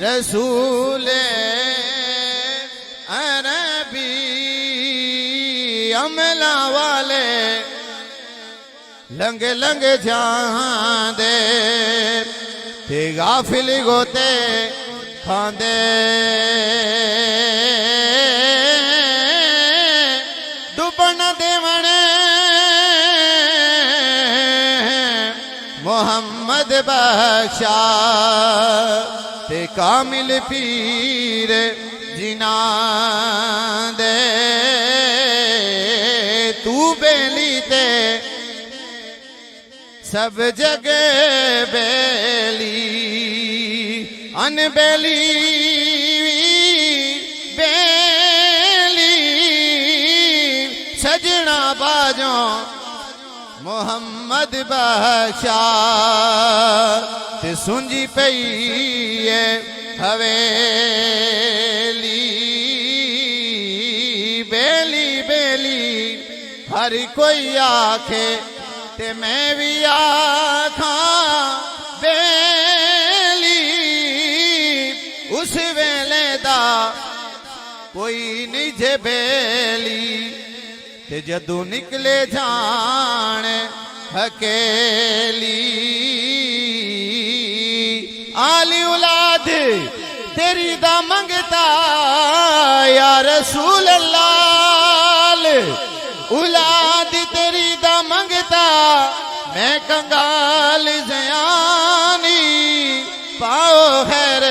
رسول عربی عملہ والے لنگ لنگ جان دے تے غافل گوتے کھاندے ڈوبن دیونے محمد بخشا تے کامل پیر جنان دے تو بیلی تے سب جگہ بیلی ان بیلی بیلی سجنا باجوں محمد بخشا تے سنجی پئی ہے حویلی بیلی بیلی ہر کوئی آکھے تے میں بھی آکھاں بیلی اس ویلے دا کوئی نہیں جے بیلی تے جدو نکلے جان اکیلی آلی اولاد تیری دا منگتا یا رسول اللہ اولاد تیری دا منگتا میں کنگال زیانی پاؤ خیر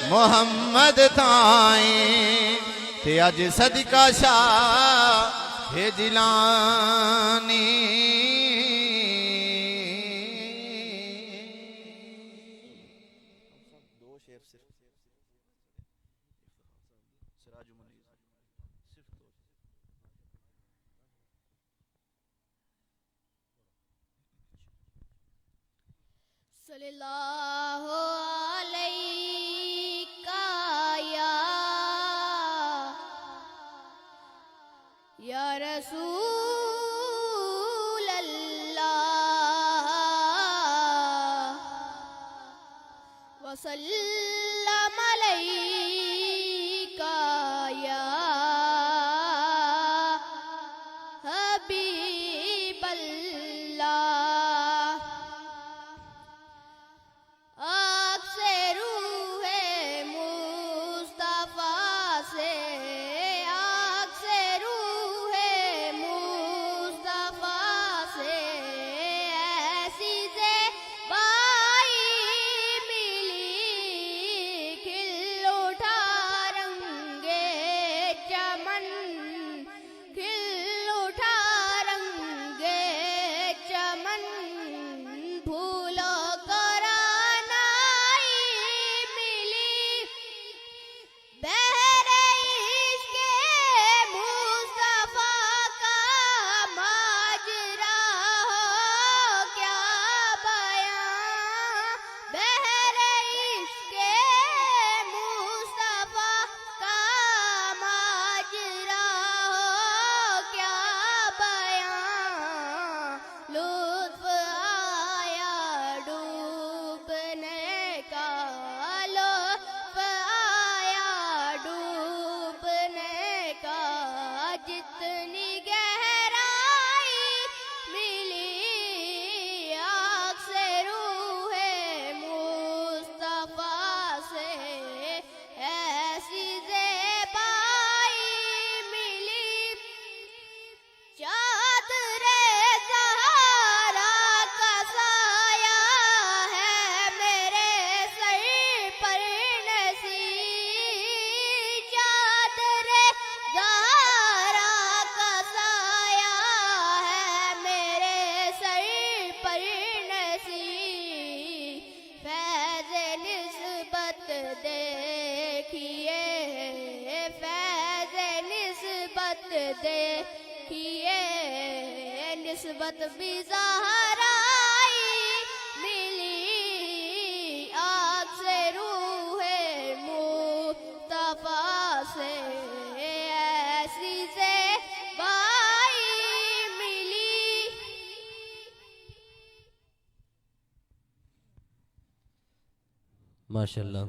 محمد تائیں تے اج صدقہ شاہ جیلانی صلی اللہ علیہ یا رسول اللہ وسلم علیہ یا حبیب اللہ دیکھیے نسبت بھی زہرائی ملی آگ سے روح مصطفیٰ سے ایسی سے بائی ملی. ماشاءاللہ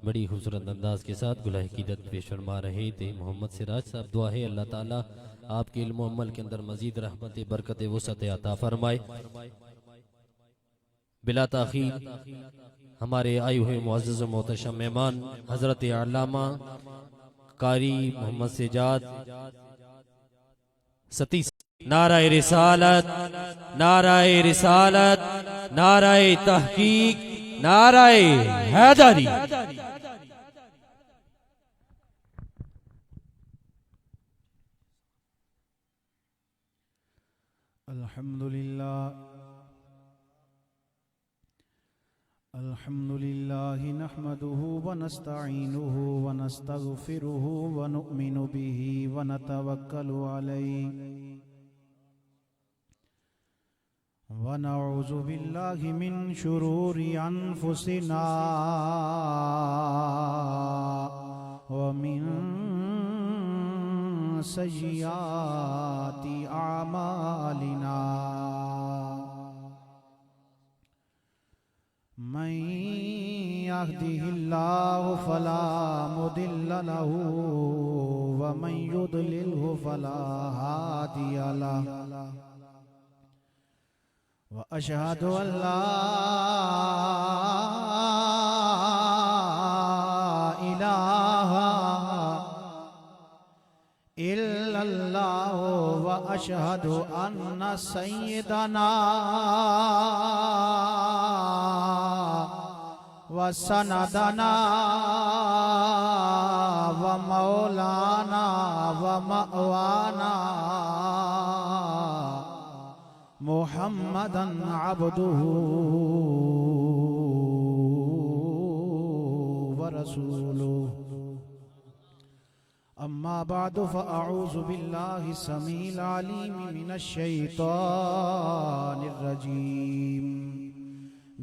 بڑی خوبصورت انداز کے ساتھ گلہ عقیدت پیش فرما رہے تھے محمد سراج صاحب. دعا ہے اللہ تعالیٰ آپ کے علم و عمل کے اندر مزید رحمت برکت وسعت عطا فرمائے. بلا تاخیر ہمارے آئے ہوئے معزز و محتشم مہمان حضرت علامہ قاری محمد سجاد ستی. نعرہ رسالت، نعرہ رسالت، نعرہ تحقیق، نعرہ حیدری. الحمد لله نحمده ونستعينه ونستغفره ونؤمن به ونتوكل عليه ونعوذ بالله من شرور أنفسنا ومن سيئات أعمالنا. من يهده الله فلا مضل له ومن يضلله فلا هادي له. وأشهد أن لا إله إلا الله وأشهد أن سيدنا وسندنا ومولانا ومأوانا محمدًا عبده ورسوله. أما بعد فأعوذ بالله السميع العليم من الشيطان الرجيم.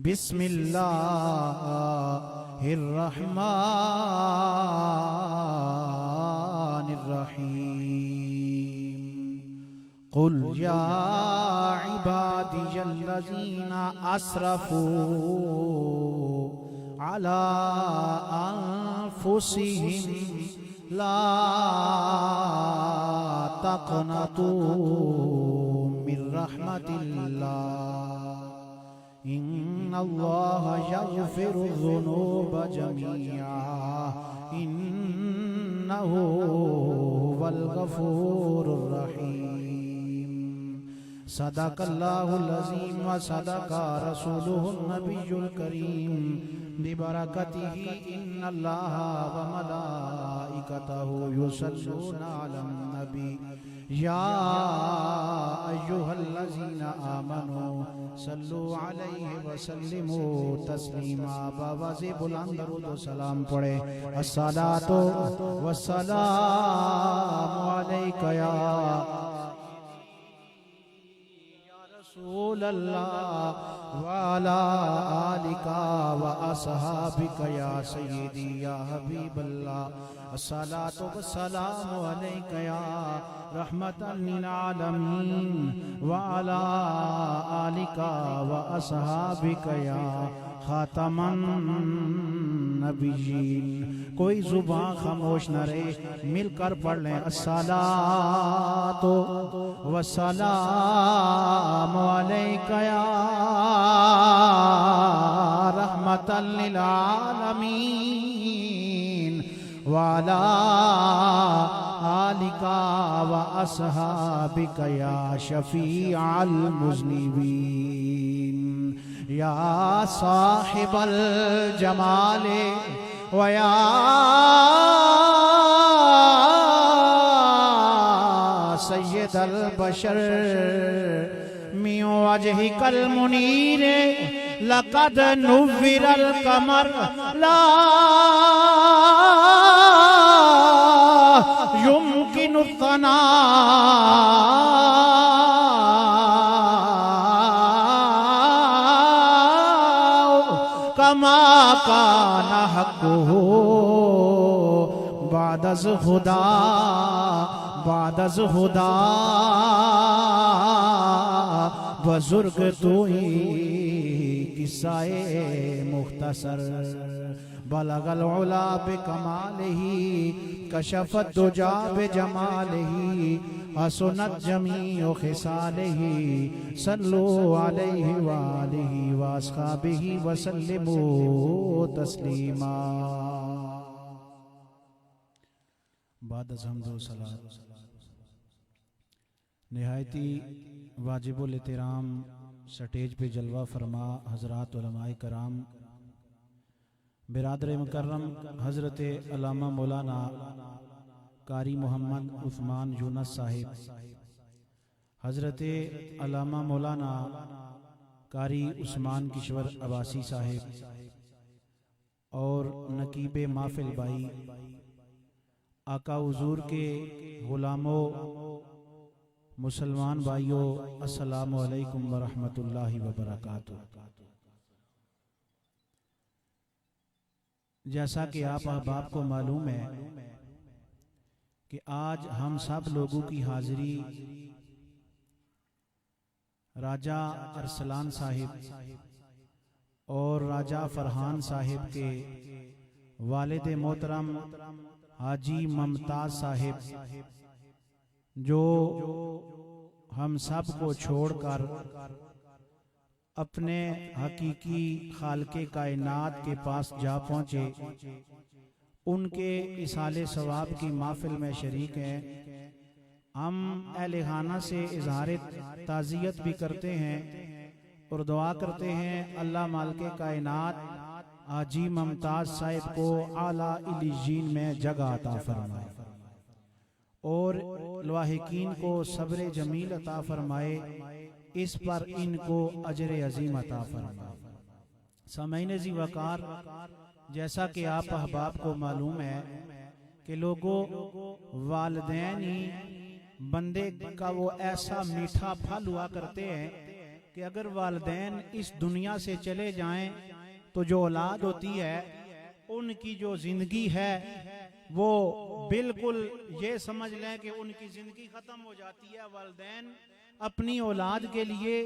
بسم الله الرحمن الرحيم. قل يا عبادي الذين أسرفوا على أنفسهم لا تقنطوا من رحمة الله إن الله يغفر الذنوب جميعا إنه هو الغفور الرحيم. صدق الله العظيم وصدق رسوله النبي الكريم ببركته إن الله وملائكته يصلون على النبي يا أيها الذين آمنوا صلوا عليه وسلموا تسليما. بابا سے بلند درود و سلام پڑھے. الصلاة والسلام عليك يا رسول الله وعلى آلك وأصحابك يا سيدي يا حبيب الله. الصلاة والسلام عليك يا رحمة للعالمين وعلى آلك وأصحابك يا خاتم النبيين. کوئی زبان خاموش نہ رہے، مل کر پڑھ لیں. الصلاة والسلام عليك يا رحمة للعالمين وعلى آلك وأصحابك يا شفيع المذنبين. يا صاحب الجمال ويا سيد البشر من وجهك المنير لقد نور القمر لا يمكن الثناء کان حق ہو بعد از خدا بعد از خدا بزرگ توئی قصہ مختصر بلغ العلا بکمالہ کشف الدجا بجمالہ حسنت جمیع خصالہ صلو علیہ وآلہ واصحابہ وسلموا تسلیما بعد از حمد و صلاۃ نہایتی واجب الاحترام سٹیج پہ جلوہ فرما حضرات علماء کرام برادر مکرم حضرت علامہ مولانا قاری محمد عثمان یونس صاحب حضرت علامہ مولانا قاری عثمان کشور عباسی صاحب اور نقیب محفل بھائی آقا حضور کے غلاموں مسلمان بھائیوں السلام علیکم ورحمۃ اللہ وبرکاتہ۔ جیسا کہ آپ احباب کو معلوم ہے کہ آج ہم سب لوگوں کی حاضری راجہ ارسلان صاحب اور راجہ فرحان صاحب کے والد محترم حاجی ممتاز صاحب جو ہم سب کو چھوڑ کر اپنے حقیقی خالق کائنات کے پاس جا پہنچے، ان کے اصال ثواب کی محفل میں شریک ہیں۔ ہم اہل خانہ سے اظہار تعزیت بھی کرتے ہیں اور دعا کرتے ہیں اللہ مالک کائنات حاجی ممتاز صاحب کو اعلیٰ علیین میں جگہ عطا فرمائے اور لاحقین کو صبر جمیل عطا فرمائے، اس پر ان کو اجر عظیم عطا فرمائے۔ سامعین ذی وقار، جیسا کہ آپ احباب کو معلوم ہے کہ لوگوں والدین ہی بندے کا وہ ایسا میٹھا پھل ہوا کرتے ہیں کہ اگر والدین اس دنیا سے چلے جائیں تو جو اولاد ہوتی ہے ان کی جو زندگی ہے وہ بالکل یہ سمجھ لیں کہ ان کی زندگی ختم ہو جاتی ہے۔ والدین اپنی اولاد کے لیے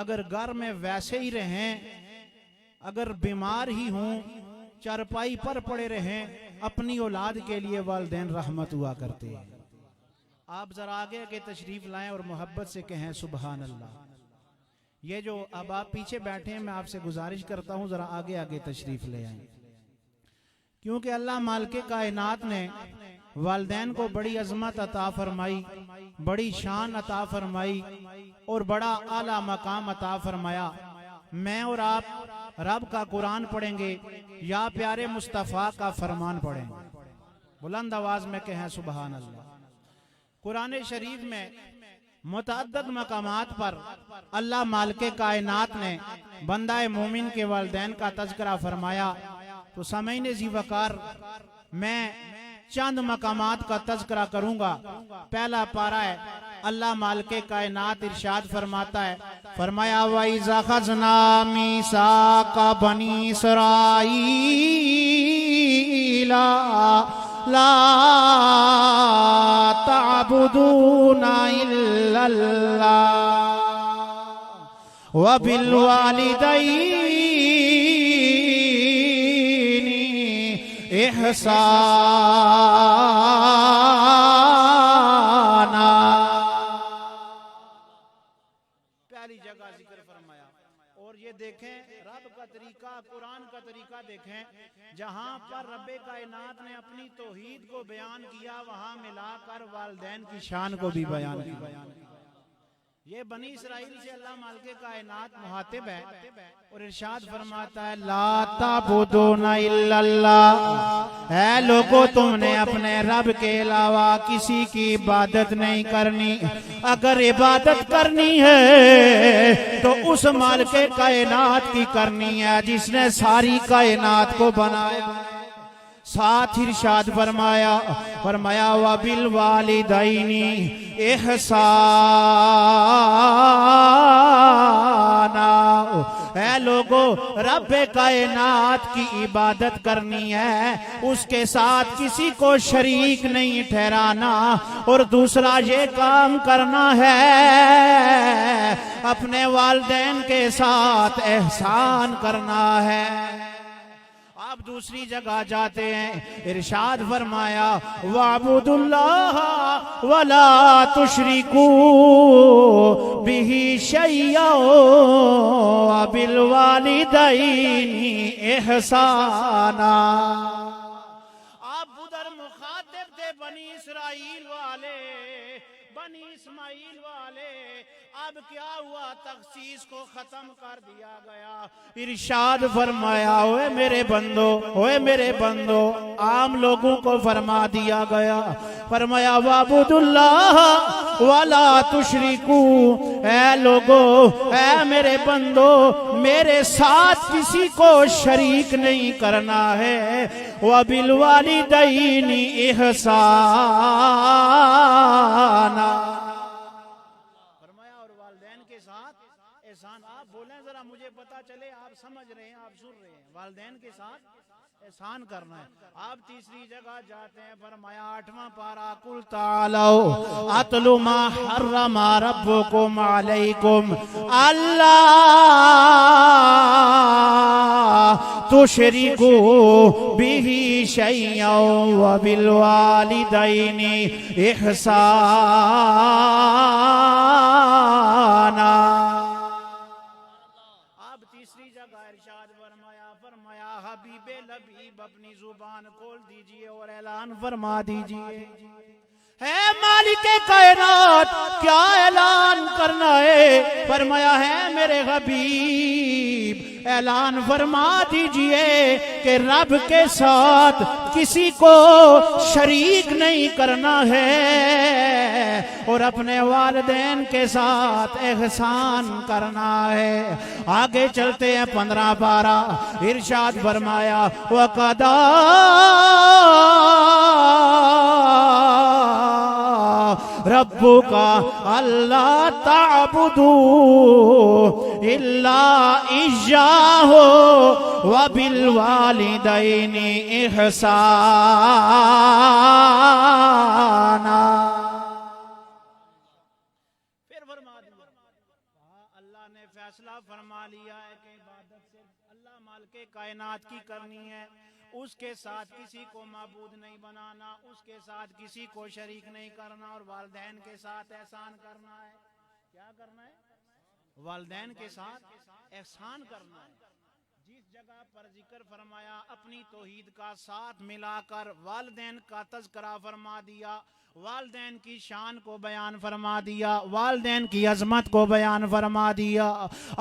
اگر گھر میں ویسے ہی رہیں، اگر بیمار ہی ہوں، چارپائی پر پڑے رہیں، اپنی اولاد کے لیے والدین رحمت ہوا کرتے ہیں۔ آپ ذرا آگے کے تشریف لائیں اور محبت سے کہیں سبحان اللہ۔ یہ جو اب آپ پیچھے بیٹھے ہیں، میں آپ سے گزارش کرتا ہوں ذرا آگے آگے تشریف لے آئیں، کیونکہ اللہ مالک کائنات نے والدین کو بڑی عظمت عطا فرمائی، بڑی شان عطا فرمائی اور بڑا اعلیٰ مقام عطا فرمایا۔ میں اور آپ رب کا قرآن پڑھیں گے یا پیارے مصطفیٰ کا فرمان پڑھیں گے؟ بلند آواز میں کہیں سبحان اللہ۔ قرآن شریف میں متعدد مقامات پر اللہ مالک کائنات نے بندہ مومن کے والدین کا تذکرہ فرمایا، تو سامعین ذی وقار میں چند مقامات کا تذکرہ کروں گا۔ پہلا پارہ ہے، اللہ مالک کائنات ارشاد فرماتا ہے، فرمایا وَإِذَا أَخَذْنَا مِيثَاقَ بَنِي إِسْرَائِيلَ لَا تَعْبُدُونَ إِلَّا اللَّهَ وَبِالْوَالِدَيْنِ احسانا۔ پہلی جگہ ذکر فرمایا، اور یہ دیکھیں رب کا طریقہ، قرآن کا طریقہ دیکھیں، جہاں پر رب کائنات نے اپنی توحید کو بیان کیا وہاں ملا کر والدین کی شان کو بھی بیان کیا۔ یہ بنی اسرائیل سے اللہ مالک کائنات مخاطب ہے اور ارشاد فرماتا ہے لا تعبدون الا اللہ، اے لوگو تم نے اپنے رب کے علاوہ کسی کی عبادت نہیں کرنی۔ اگر عبادت کرنی ہے تو اس مالک کائنات کی کرنی ہے جس نے ساری کائنات کو بنایا۔ ساتھ ارشاد فرمایا وَبِالْوَالِدَيْنِ احسانا، اے لوگو رب کائنات کی عبادت کرنی ہے، اس کے ساتھ کسی کو شریک نہیں ٹھہرانا، اور دوسرا یہ کام کرنا ہے اپنے والدین کے ساتھ احسان کرنا ہے۔ آپ دوسری جگہ جاتے ہیں، ارشاد فرمایا وَاعْبُدُوا اللَّهَ وَلَا تُشْرِكُوا بِهِ شَيْئًا وَبِالْوَالِدَيْنِ إِحْسَانًا۔ آپ ادھر مخاطب تھے بنی اسرائیل والے، بنی اسماعیل والے، اب کیا ہوا؟ تخصیص کو ختم کر دیا گیا۔ ارشاد فرمایا اوے میرے بندو، اوے میرے بندو، عام لوگوں کو فرما دیا گیا۔ فرمایا وَاعْبُدُوا اللَّهَ وَلَا تُشْرِكُوا، اے لوگو، اے میرے بندو، میرے ساتھ کسی کو شریک نہیں کرنا ہے۔ وَبِالْوَالِدَيْنِ إِحْسَانًا، احسان۔ آپ بولیں ذرا، مجھے پتا چلے آپ سمجھ رہے ہیں، آپ سن رہے ہیں۔ والدین کے ساتھ احسان کرنا ہے۔ آپ تیسری جگہ جاتے ہیں، فرمایا 8واں پارہ قُلْ تَعَالَوْا أَتْلُ مَا حَرَّمَ رَبُّكُمْ عَلَيْكُمْ أَلَّا تُشْرِكُوا بِهِ شَيْئًا وَبِالْوَالِدَيْنِ إِحْسَانًا۔ حبیب لبیب اپنی زبان کھول دیجئے اور اعلان فرما دیجئے، ہے مالک کائنات، کیا اعلان کرنا ہے؟ فرمایا ہے میرے حبیب، اعلان فرما دیجئے کہ رب کے ساتھ کسی کو شریک نہیں کرنا ہے، اور اپنے والدین کے ساتھ احسان کرنا ہے۔ آگے چلتے ہیں 15 پارہ، ارشاد فرمایا وَقَضَىٰ رَبُّكَ أَلَّا تَعْبُدُوا إِلَّا إِيَّاهُ وَبِالْوَالِدَيْنِ إِحْسَانًا۔ اللہ نے فیصلہ فرما لیا ہے کہ عبادت صرف اللہ مالک کائنات کی کرنی ہے، اس کے ساتھ کسی کو معبود نہیں بنانا، اس کے ساتھ کسی کو شریک نہیں کرنا، اور والدین کے ساتھ احسان کرنا ہے۔ کیا کرنا ہے؟ والدین کے ساتھ احسان کرنا ہے۔ جس جگہ پر ذکر فرمایا اپنی توحید کا ساتھ ملا کر والدین کا تذکرہ فرما دیا، والدین کی شان کو بیان فرما دیا، والدین کی عظمت کو بیان فرما دیا۔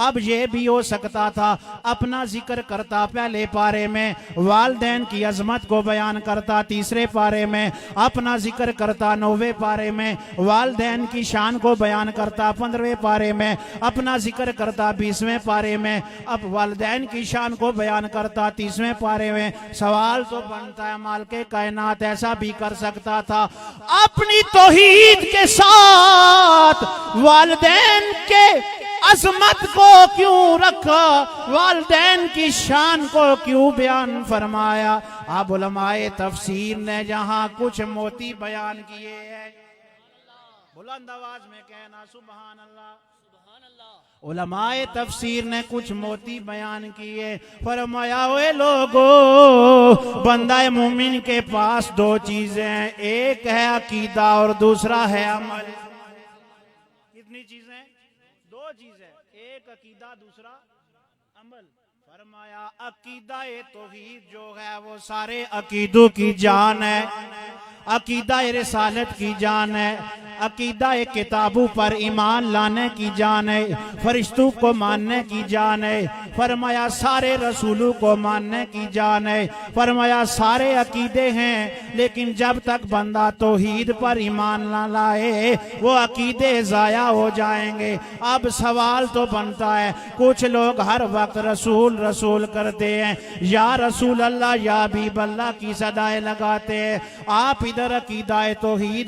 اب یہ بھی ہو سکتا تھا اپنا ذکر کرتا پہلے پارے میں، والدین کی عظمت کو بیان کرتا تیسرے پارے میں، اپنا ذکر کرتا 9ویں پارے میں، والدین کی شان کو بیان کرتا 15ویں پارے میں، اپنا ذکر کرتا 20ویں پارے میں، اب والدین کی شان کو بیان کرتا 30ویں پارے میں۔ سوال تو بنتا ہے مالک کائنات ایسا بھی کر سکتا تھا، اپنی توحید کے ساتھ والدین کے عظمت کو کیوں رکھا، والدین کی شان کو کیوں بیان فرمایا؟ اب علماء تفسیر نے جہاں کچھ موتی بیان کیے ہیں، بلند آواز میں کہنا سبحان اللہ۔ علماء تفسیر نے کچھ موتی بیان کیے، فرمایا اے لوگو، بندہ مومن کے پاس 2 چیزیں ہیں، ایک ہے عقیدہ اور دوسرا ہے عمل۔ کتنی چیزیں؟ 2 چیزیں، ایک عقیدہ دوسرا عمل۔ فرمایا عقیدہ توحید جو ہے وہ سارے عقیدوں کی جان ہے، عقیدہ رسالت کی جان ہے، عقیدہ کتابوں پر ایمان لانے کی جان ہے، فرشتوں کو ماننے کی جان ہے، فرمایا سارے رسولوں کو ماننے کی جان ہے، فرمایا سارے عقیدے ہیں، لیکن جب تک بندہ توحید پر ایمان نہ لائے وہ عقیدے ضائع ہو جائیں گے۔ اب سوال تو بنتا ہے، کچھ لوگ ہر وقت رسول رسول کرتے ہیں، یا رسول اللہ یا حبیب اللہ کی صدائیں لگاتے ہیں، آپ ادھر عقیدہ توحید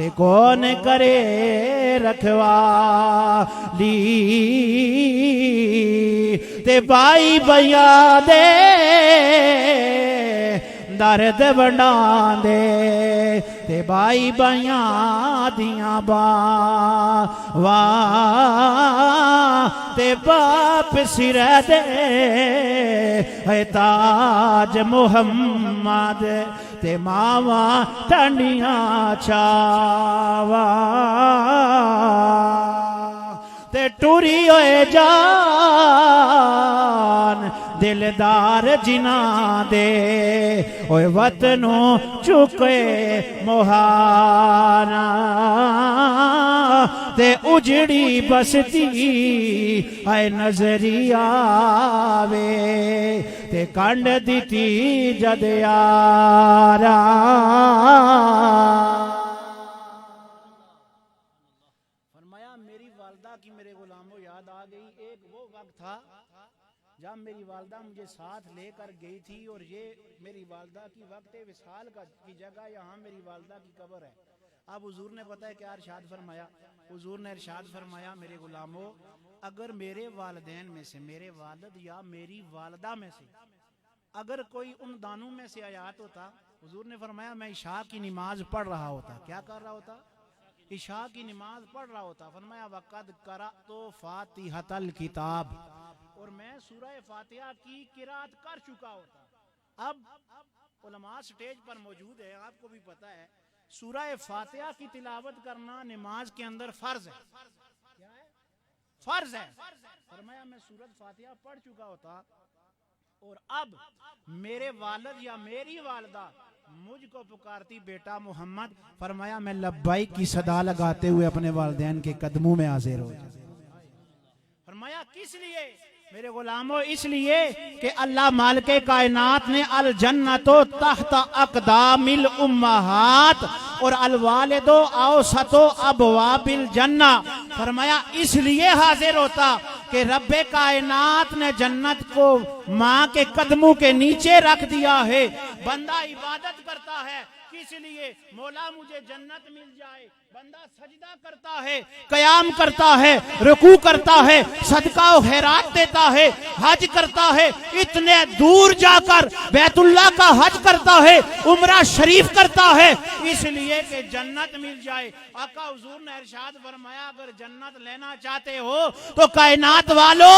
تے کون کرے رکھوالی تے بائی بھیا دے درد بڑھان دے تے بائی بھائیاں دیاں تے باپ سرہ دے ہے تاج محمد تے ماواں ٹنڈیاں چھاوا تے ٹوری ہوئے جان دلدار جنا دے اوے وطنوں چکے مہانا تے اجڑی بستی اے نظری آوے تے کانڈ دیتی جد یارا فرمایا میری والدہ کی میرے غلاموں یاد آ گئی ایک وہ وقت تھا جب میری والدہ مجھے ساتھ لے کر گئی تھی اور یہ میری والدہ کی وقت وصال کی جگہ یہاں میری والدہ کی قبر ہے اب حضور نے پتہ ہے کیا ارشاد فرمایا حضور نے ارشاد فرمایا میرے غلاموں اگر میرے والدین میں سے میرے والد یا میری والدہ میں سے اگر کوئی ان دانوں میں سے آیات ہوتا حضور نے فرمایا میں عشاء کی نماز پڑھ رہا ہوتا کیا کر رہا ہوتا عشاء کی نماز پڑھ رہا ہوتا فرمایا وقد قرأت فاتحۃ الکتاب اور میں سورہ فاتحہ کی قرات کر چکا ہوتا اب علماء سٹیج پر موجود ہے آپ کو بھی پتا ہے سورہ فاتحہ کی تلاوت کرنا نماز کے اندر فرض ہے کیا ہے فرض ہے فرمایا میں سورۃ فاتحہ پڑھ چکا ہوتا اور اب میرے والد یا میری والدہ مجھ کو پکارتی بیٹا محمد فرمایا میں لبیک کی صدا لگاتے ہوئے اپنے والدین کے قدموں میں حاضر ہو جاتا فرمایا کس لیے میرے غلاموں اس لیے کہ اللہ مالک کائنات نے الجنت تحت اقدام الامہات اور الوالد اوسط ابواب الجنہ فرمایا اس لیے حاضر ہوتا کہ رب کائنات نے جنت کو ماں کے قدموں کے نیچے رکھ دیا ہے بندہ عبادت کرتا ہے کس لیے مولا مجھے جنت مل جائے بندہ سجدہ کرتا ہے قیام کرتا ہے رکوع کرتا ہے صدقہ و خیرات دیتا ہے حج کرتا ہے اتنے دور جا کر بیت اللہ کا حج کرتا ہے عمرہ شریف کرتا ہے اس لیے کہ جنت مل جائے آقا حضور نے ارشاد فرمایا اگر جنت لینا چاہتے ہو تو کائنات والو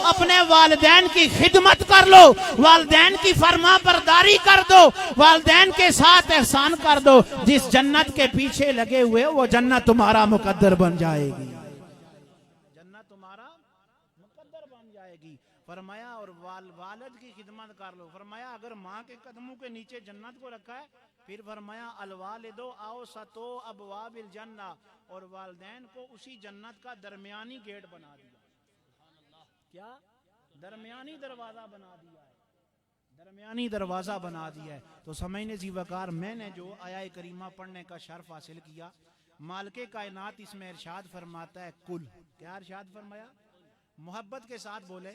اپنے والدین کی خدمت کر لو والدین کی فرما برداری کر دو والدین کے ساتھ احسان کر دو جس جنت کے پیچھے لگے ہوئے وہ جنت تمہارا مقدر بن جائے گی جنت تمہارا مقدر بن جائے گی فرمایا اور والد کی خدمت کر لو فرمایا اگر ماں کے قدموں کے نیچے جنت کو رکھا ہے پھر فرمایا الوالد اوسط ابواب الجنہ اور والدین کو اسی جنت کا درمیانی گیٹ بنا دیا کیا درمیانی دروازہ بنا دیا ہے درمیانی دروازہ بنا دیا ہے تو سمجھنے سی وقار میں نے جو آیہ کریمہ پڑھنے کا شرف حاصل کیا مالک کائنات اس میں ارشاد فرماتا ہے کل کیا ارشاد فرمایا محبت کے ساتھ بولے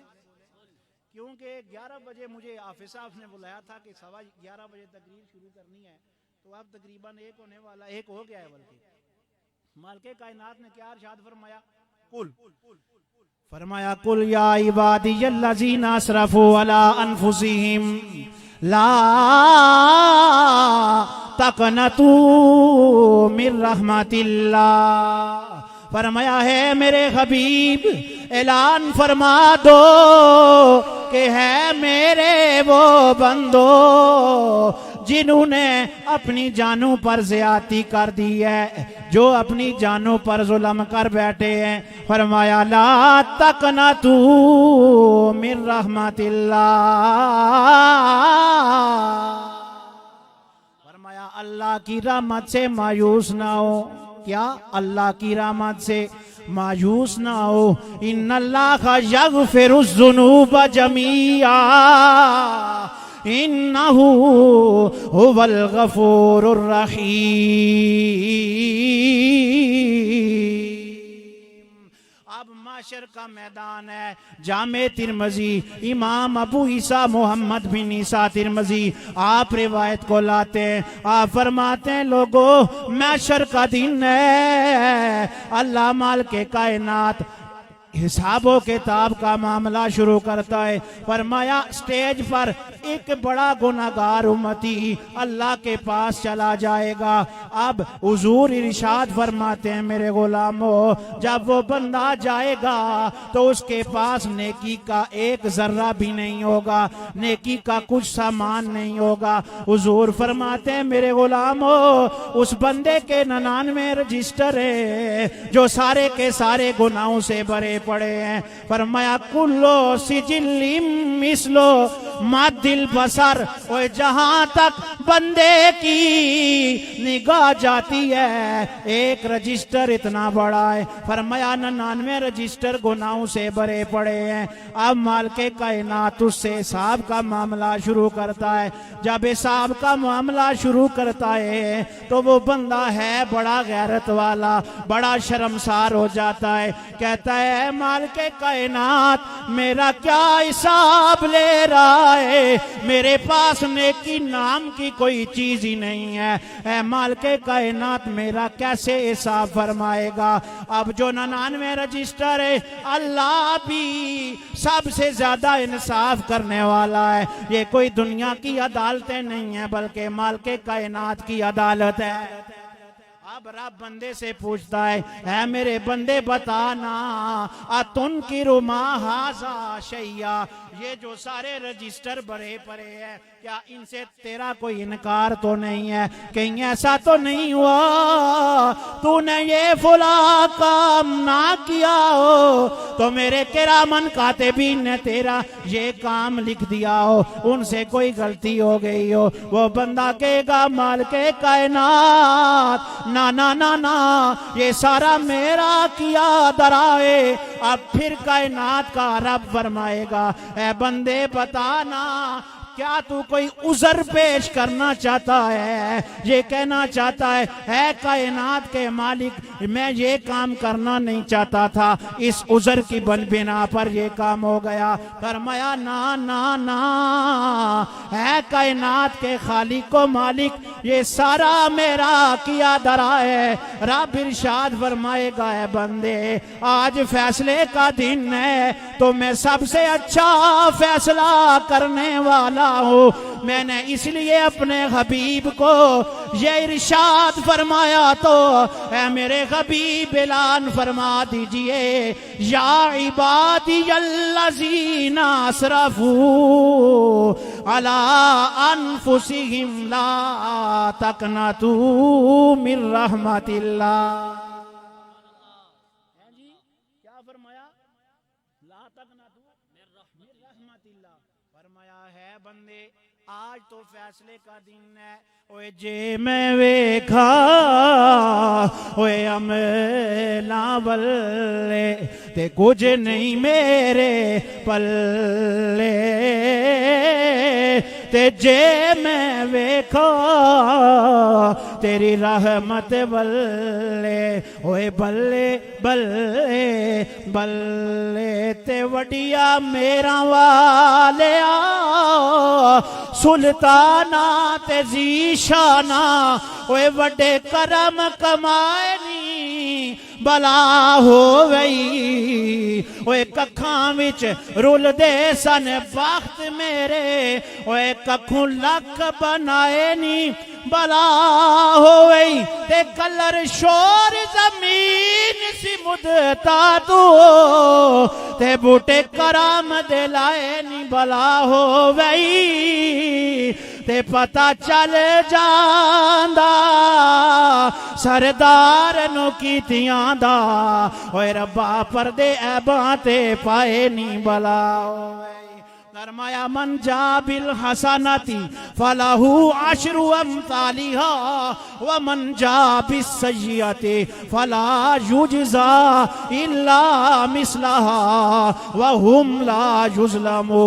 کیونکہ 11 بجے مجھے حافظ صاحب نے بلایا تھا کہ 11:15 بجے تقریر شروع کرنی ہے تو اب تقریباً ایک ہونے والا ایک ہو گیا ہے بلکہ مالک کائنات نے کیا ارشاد فرمایا کل فرمایا کل یا عبادی الذین اسرفوا علی انفسہم لا تقنطوا من رحمت اللہ فرمایا ہے میرے حبیب اعلان فرما دو کہ ہے میرے وہ بندو جنہوں نے اپنی جانوں پر زیادتی کر دی ہے جو اپنی جانوں پر ظلم کر بیٹھے ہیں فرمایا لا تقنطوا من رحمت اللہ فرمایا اللہ کی رحمت سے مایوس نہ ہو کیا اللہ کی رحمت سے مایوس نہ ہو ان اللہ یغفر الذنوب جميعا انہو هو الغفور الرحیم اب معاشر کا میدان ہے. جامع ترمذی امام ابو عیسیٰ محمد بن عیسیٰ ترمذی آپ روایت کو لاتے ہیں. آپ فرماتے ہیں لوگوں معاشر کا دن ہے, اللہ مالک کائنات حساب و کتاب کا معاملہ شروع کرتا ہے. فرمایا سٹیج پر ایک بڑا گناہگار امتی اللہ کے پاس چلا جائے گا. اب حضور ارشاد فرماتے ہیں میرے غلاموں, جب وہ بندہ جائے گا تو اس کے پاس نیکی کا ایک ذرہ بھی نہیں ہوگا, نیکی کا کچھ سامان نہیں ہوگا. حضور فرماتے ہیں میرے غلاموں اس بندے کے 99 رجسٹر ہے جو سارے کے سارے گناہوں سے بھرے پڑے ہیں. فرمایا کلو سجل مثلو مد البصر, اور جہاں تک بندے کی نگاہ جاتی ہے ایک رجسٹر اتنا بڑا ہے. فرمایا 99 رجسٹر گناہوں سے بھرے پڑے ہیں. اب مالک کائنات اس سے حساب کا معاملہ شروع کرتا ہے. جب حساب کا معاملہ شروع کرتا ہے تو وہ بندہ ہے بڑا غیرت والا, بڑا شرمسار ہو جاتا ہے. کہتا ہے مالک کائنات میرا کیا حساب لے رہا ہے, میرے پاس نیکی نام کی کوئی چیز ہی نہیں ہے. اے مالک کائنات میرا کیسے حساب فرمائے گا. اب جو 99 رجسٹر ہے اللہ بھی سب سے زیادہ انصاف کرنے والا ہے. یہ کوئی دنیا کی عدالتیں نہیں ہیں بلکہ مالک کائنات کی عدالت ہے. اب رب بندے سے پوچھتا ہے اے میرے بندے بتانا اتنکر ما ھذا شیئا, یہ جو سارے رجسٹر بھرے پڑے ہیں کیا ان سے تیرا کوئی انکار تو نہیں ہے, کہیں ایسا تو نہیں ہوا تو نے یہ فلاں کام نہ کیا ہو تو میرے کرامن کاتبین نے تیرا یہ کام لکھ دیا ہو, ان سے کوئی غلطی ہو گئی ہو. وہ بندہ کہے گا مالک کائنات نا نا نا نا یہ سارا میرا کیا درائے. اب پھر کائنات کا رب فرمائے گا اے بندے بتانا کیا تو کوئی عذر پیش کرنا چاہتا ہے, یہ کہنا چاہتا ہے اے کائنات کے مالک میں یہ کام کرنا نہیں چاہتا تھا, اس عذر کی بنا پر یہ کام ہو گیا. فرمایا نا نا نا اے کائنات کے خالق و مالک یہ سارا میرا کیا درا ہے. رب ارشاد فرمائے گا اے بندے آج فیصلے کا دن ہے تو میں سب سے اچھا فیصلہ کرنے والا ہوں. میں نے اس لیے اپنے حبیب کو یہ ارشاد فرمایا تو اے میرے حبیب اعلان فرما دیجئے یا عبادی الذین اسرفوا علی انفسہم لا تقنطوا من رحمت اللہ. کیا فرمایا لا تقنطوا من رحمت اللہ. فرمایا ہے بندے آج تو فیصلے کا دن ہے. اوے جے میں ویکھا اوے عملاں بلے تے کچھ نہیں میرے پلے, تے جے میں ویکھا تیری رحمت بلے اوے بلے بلے بلے تے وڈیا میرا والیا سلطانہ تے زیشانہ اوے وڈے کرم کمائے نی بلا ہو گئی. اوے ککھاں وچ رول دے سن بخت میرے اوے ککھوں لکھ بنائے نی بلا ہو گئی. تے کلر شور زمین سی مدتا تو تے بوٹے کرام دے لائے نی بلا ہو گئی. تے پتہ چل جاندا سردار نو کیتیاں دا اوے ربا پردے عیباں تے پائے نی بلا ہوئے. فرمایا من جا بالحسنتی فلہ عشر امثالها ومن جا بالسیئۃ فلا یجزا الا مثلها وهم لا یظلمون.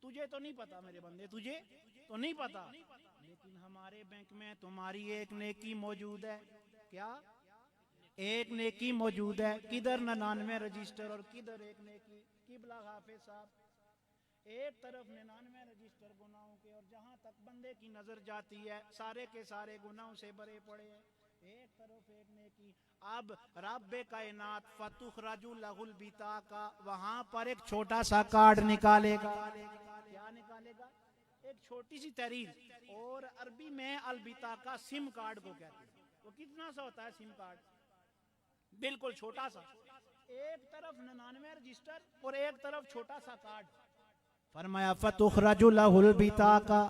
تجھے تو نہیں پتا میرے بندے, تجھے تو نہیں پتا, لیکن ہمارے بینک میں تمہاری ایک نیکی موجود ہے. کیا ایک نیکی موجود ہے؟ کدھر 99 رجسٹر اور کدھر ایک نیکی؟ قبلہ حافظ صاحب، ایک طرف 99 رجسٹر گناہوں کے اور جہاں تک بندے کی نظر جاتی ہے سارے کے سارے گناہوں سے بھرے پڑے ہیں، ایک طرف ایک نیکی. اب رب کائنات فتخرج لہ البطاقہ، وہاں پر ایک چھوٹا سا کارڈ نکالے گا. کیا نکالے گا؟ ایک چھوٹی سی تحریر. اور عربی میں البطاقہ سم کارڈ کو کہتے ہیں. وہ کتنا سا ہوتا ہے سم کارڈ؟ بالکل چھوٹا سا. ایک طرف 99 رجسٹر اور ایک طرف چھوٹا سا کارڈ. فرمایا فتخرج لہ البطاقہ،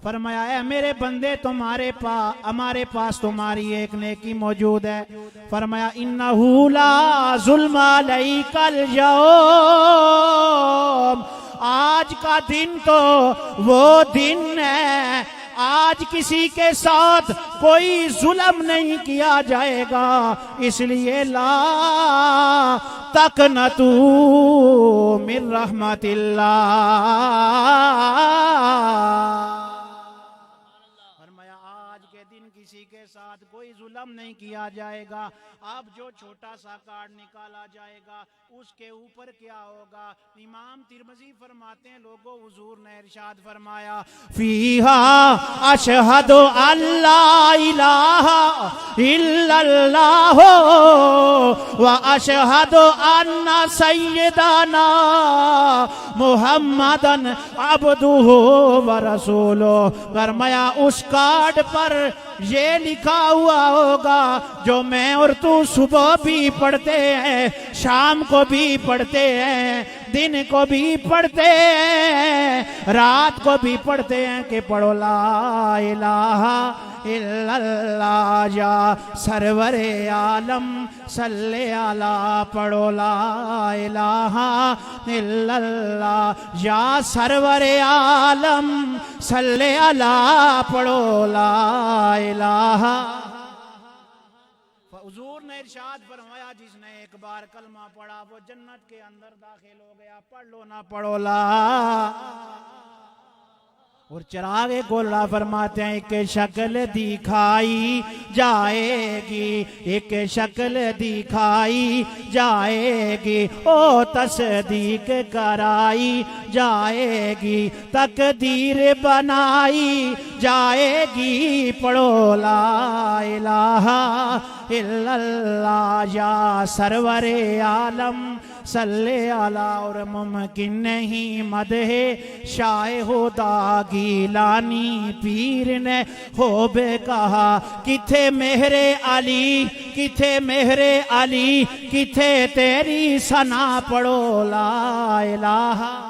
فرمایا اے میرے بندے تمہارے پاس ہمارے پاس تمہاری ایک نیکی موجود ہے. فرمایا انہ لا ظلم علیک اليوم، آج کا دن تو وہ دن ہے، آج کسی کے ساتھ کوئی ظلم نہیں کیا جائے گا، اس لیے لا تقنطوا من رحمت اللہ. فرمایا آج کے دن کسی کے ساتھ کوئی ظلم نہیں کیا جائے گا. اب جو چھوٹا سا کارڈ نکالا جائے گا اس کے اوپر کیا ہوگا؟ امام ترمذی فرماتے ہیں لوگوں حضور نے ارشاد فرمایا فیہا اشہد ان لا الہ الا اللہ و اشہد ان سیدنا محمدن عبدہ و رسولہ. فرمایا اس کارڈ پر یہ لکھا ہوا ہوگا جو میں اور تو صبح بھی پڑھتے ہیں، شام کو بھی پڑھتے ہیں، دن کو بھی پڑھتے ہیں، رات کو بھی پڑھتے ہیں کہ پڑھو لا الہ الا اللہ یا سرور عالم صلی علی، پڑھو لا الہ الا اللہ یا سرور عالم صلی علی، پڑھو لا الہ. حضور نے ارشاد فرمایا جس نے ایک بار کلمہ پڑھا وہ جنت کے اندر داخل ہو گیا. پڑھ لو نہ پڑھو لا. اور چراغ گولڑا فرماتے ہیں ایک شکل دکھائی جائے گی، ایک شکل دکھائی جائے گی، او تصدیق کرائی جائے گی، تقدیر بنائی جائے گی، پڑھو لا الہ الا اللہ یا سرور عالم صلی علی. اور ممکن نہیں مدح شاہ خدا گیلانی پیر نے خوب کہا کتھے مہر علی، کتھے مہر علی، کتھے تیری ثنا، پڑھو لا الہ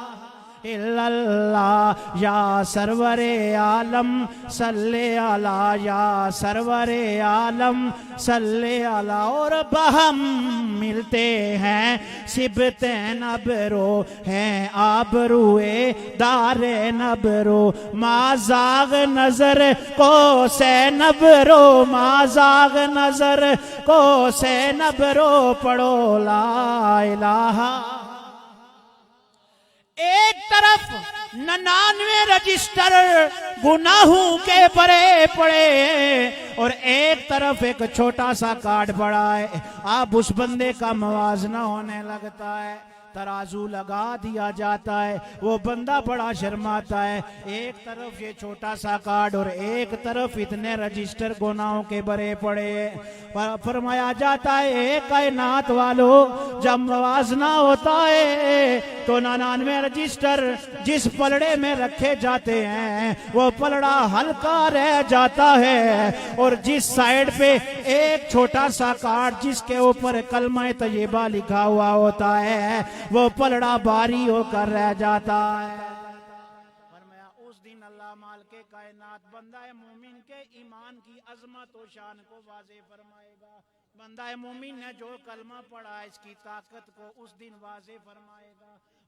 الا اللہ یا سرور عالم صلی علی، یا سرور عالم صلی علی. اور بہم ملتے ہیں سبتین ابرو ہیں آبروئے دار نبرو، ما زاغ نظر کو سے نبرو، ما زاغ نظر کو سے نبرو، پڑھو لا الہ. ایک طرف 99 رجسٹر گناہوں کے بھرے پڑے اور ایک طرف ایک چھوٹا سا کارڈ پڑا ہے. اب اس بندے کا موازنہ ہونے لگتا ہے، ترازو لگا دیا جاتا ہے، وہ بندہ بڑا شرماتا ہے. ایک طرف یہ چھوٹا سا کارڈ اور ایک طرف اتنے رجسٹر گناہوں کے بھرے پڑے. فرمایا جاتا ہے اے کائنات والو جب موازنہ ہوتا ہے تو 99 رجسٹر جس پلڑے میں رکھے جاتے ہیں وہ پلڑا ہلکا رہ جاتا ہے، اور جس سائیڈ پہ ایک چھوٹا سا کارڈ جس کے اوپر کلمہ طیبہ لکھا ہوا ہوتا ہے وہ پلڑا بھاری ہو کر رہ جاتا ہے. فرمایا اس دن اللہ مالک کائنات بندہ مومن کے ایمان کی عظمت و شان کو واضح فرمائے گا. بندہ مومن نے جو کلمہ پڑھا اس کی طاقت کو اس دن واضح فرمائے گا.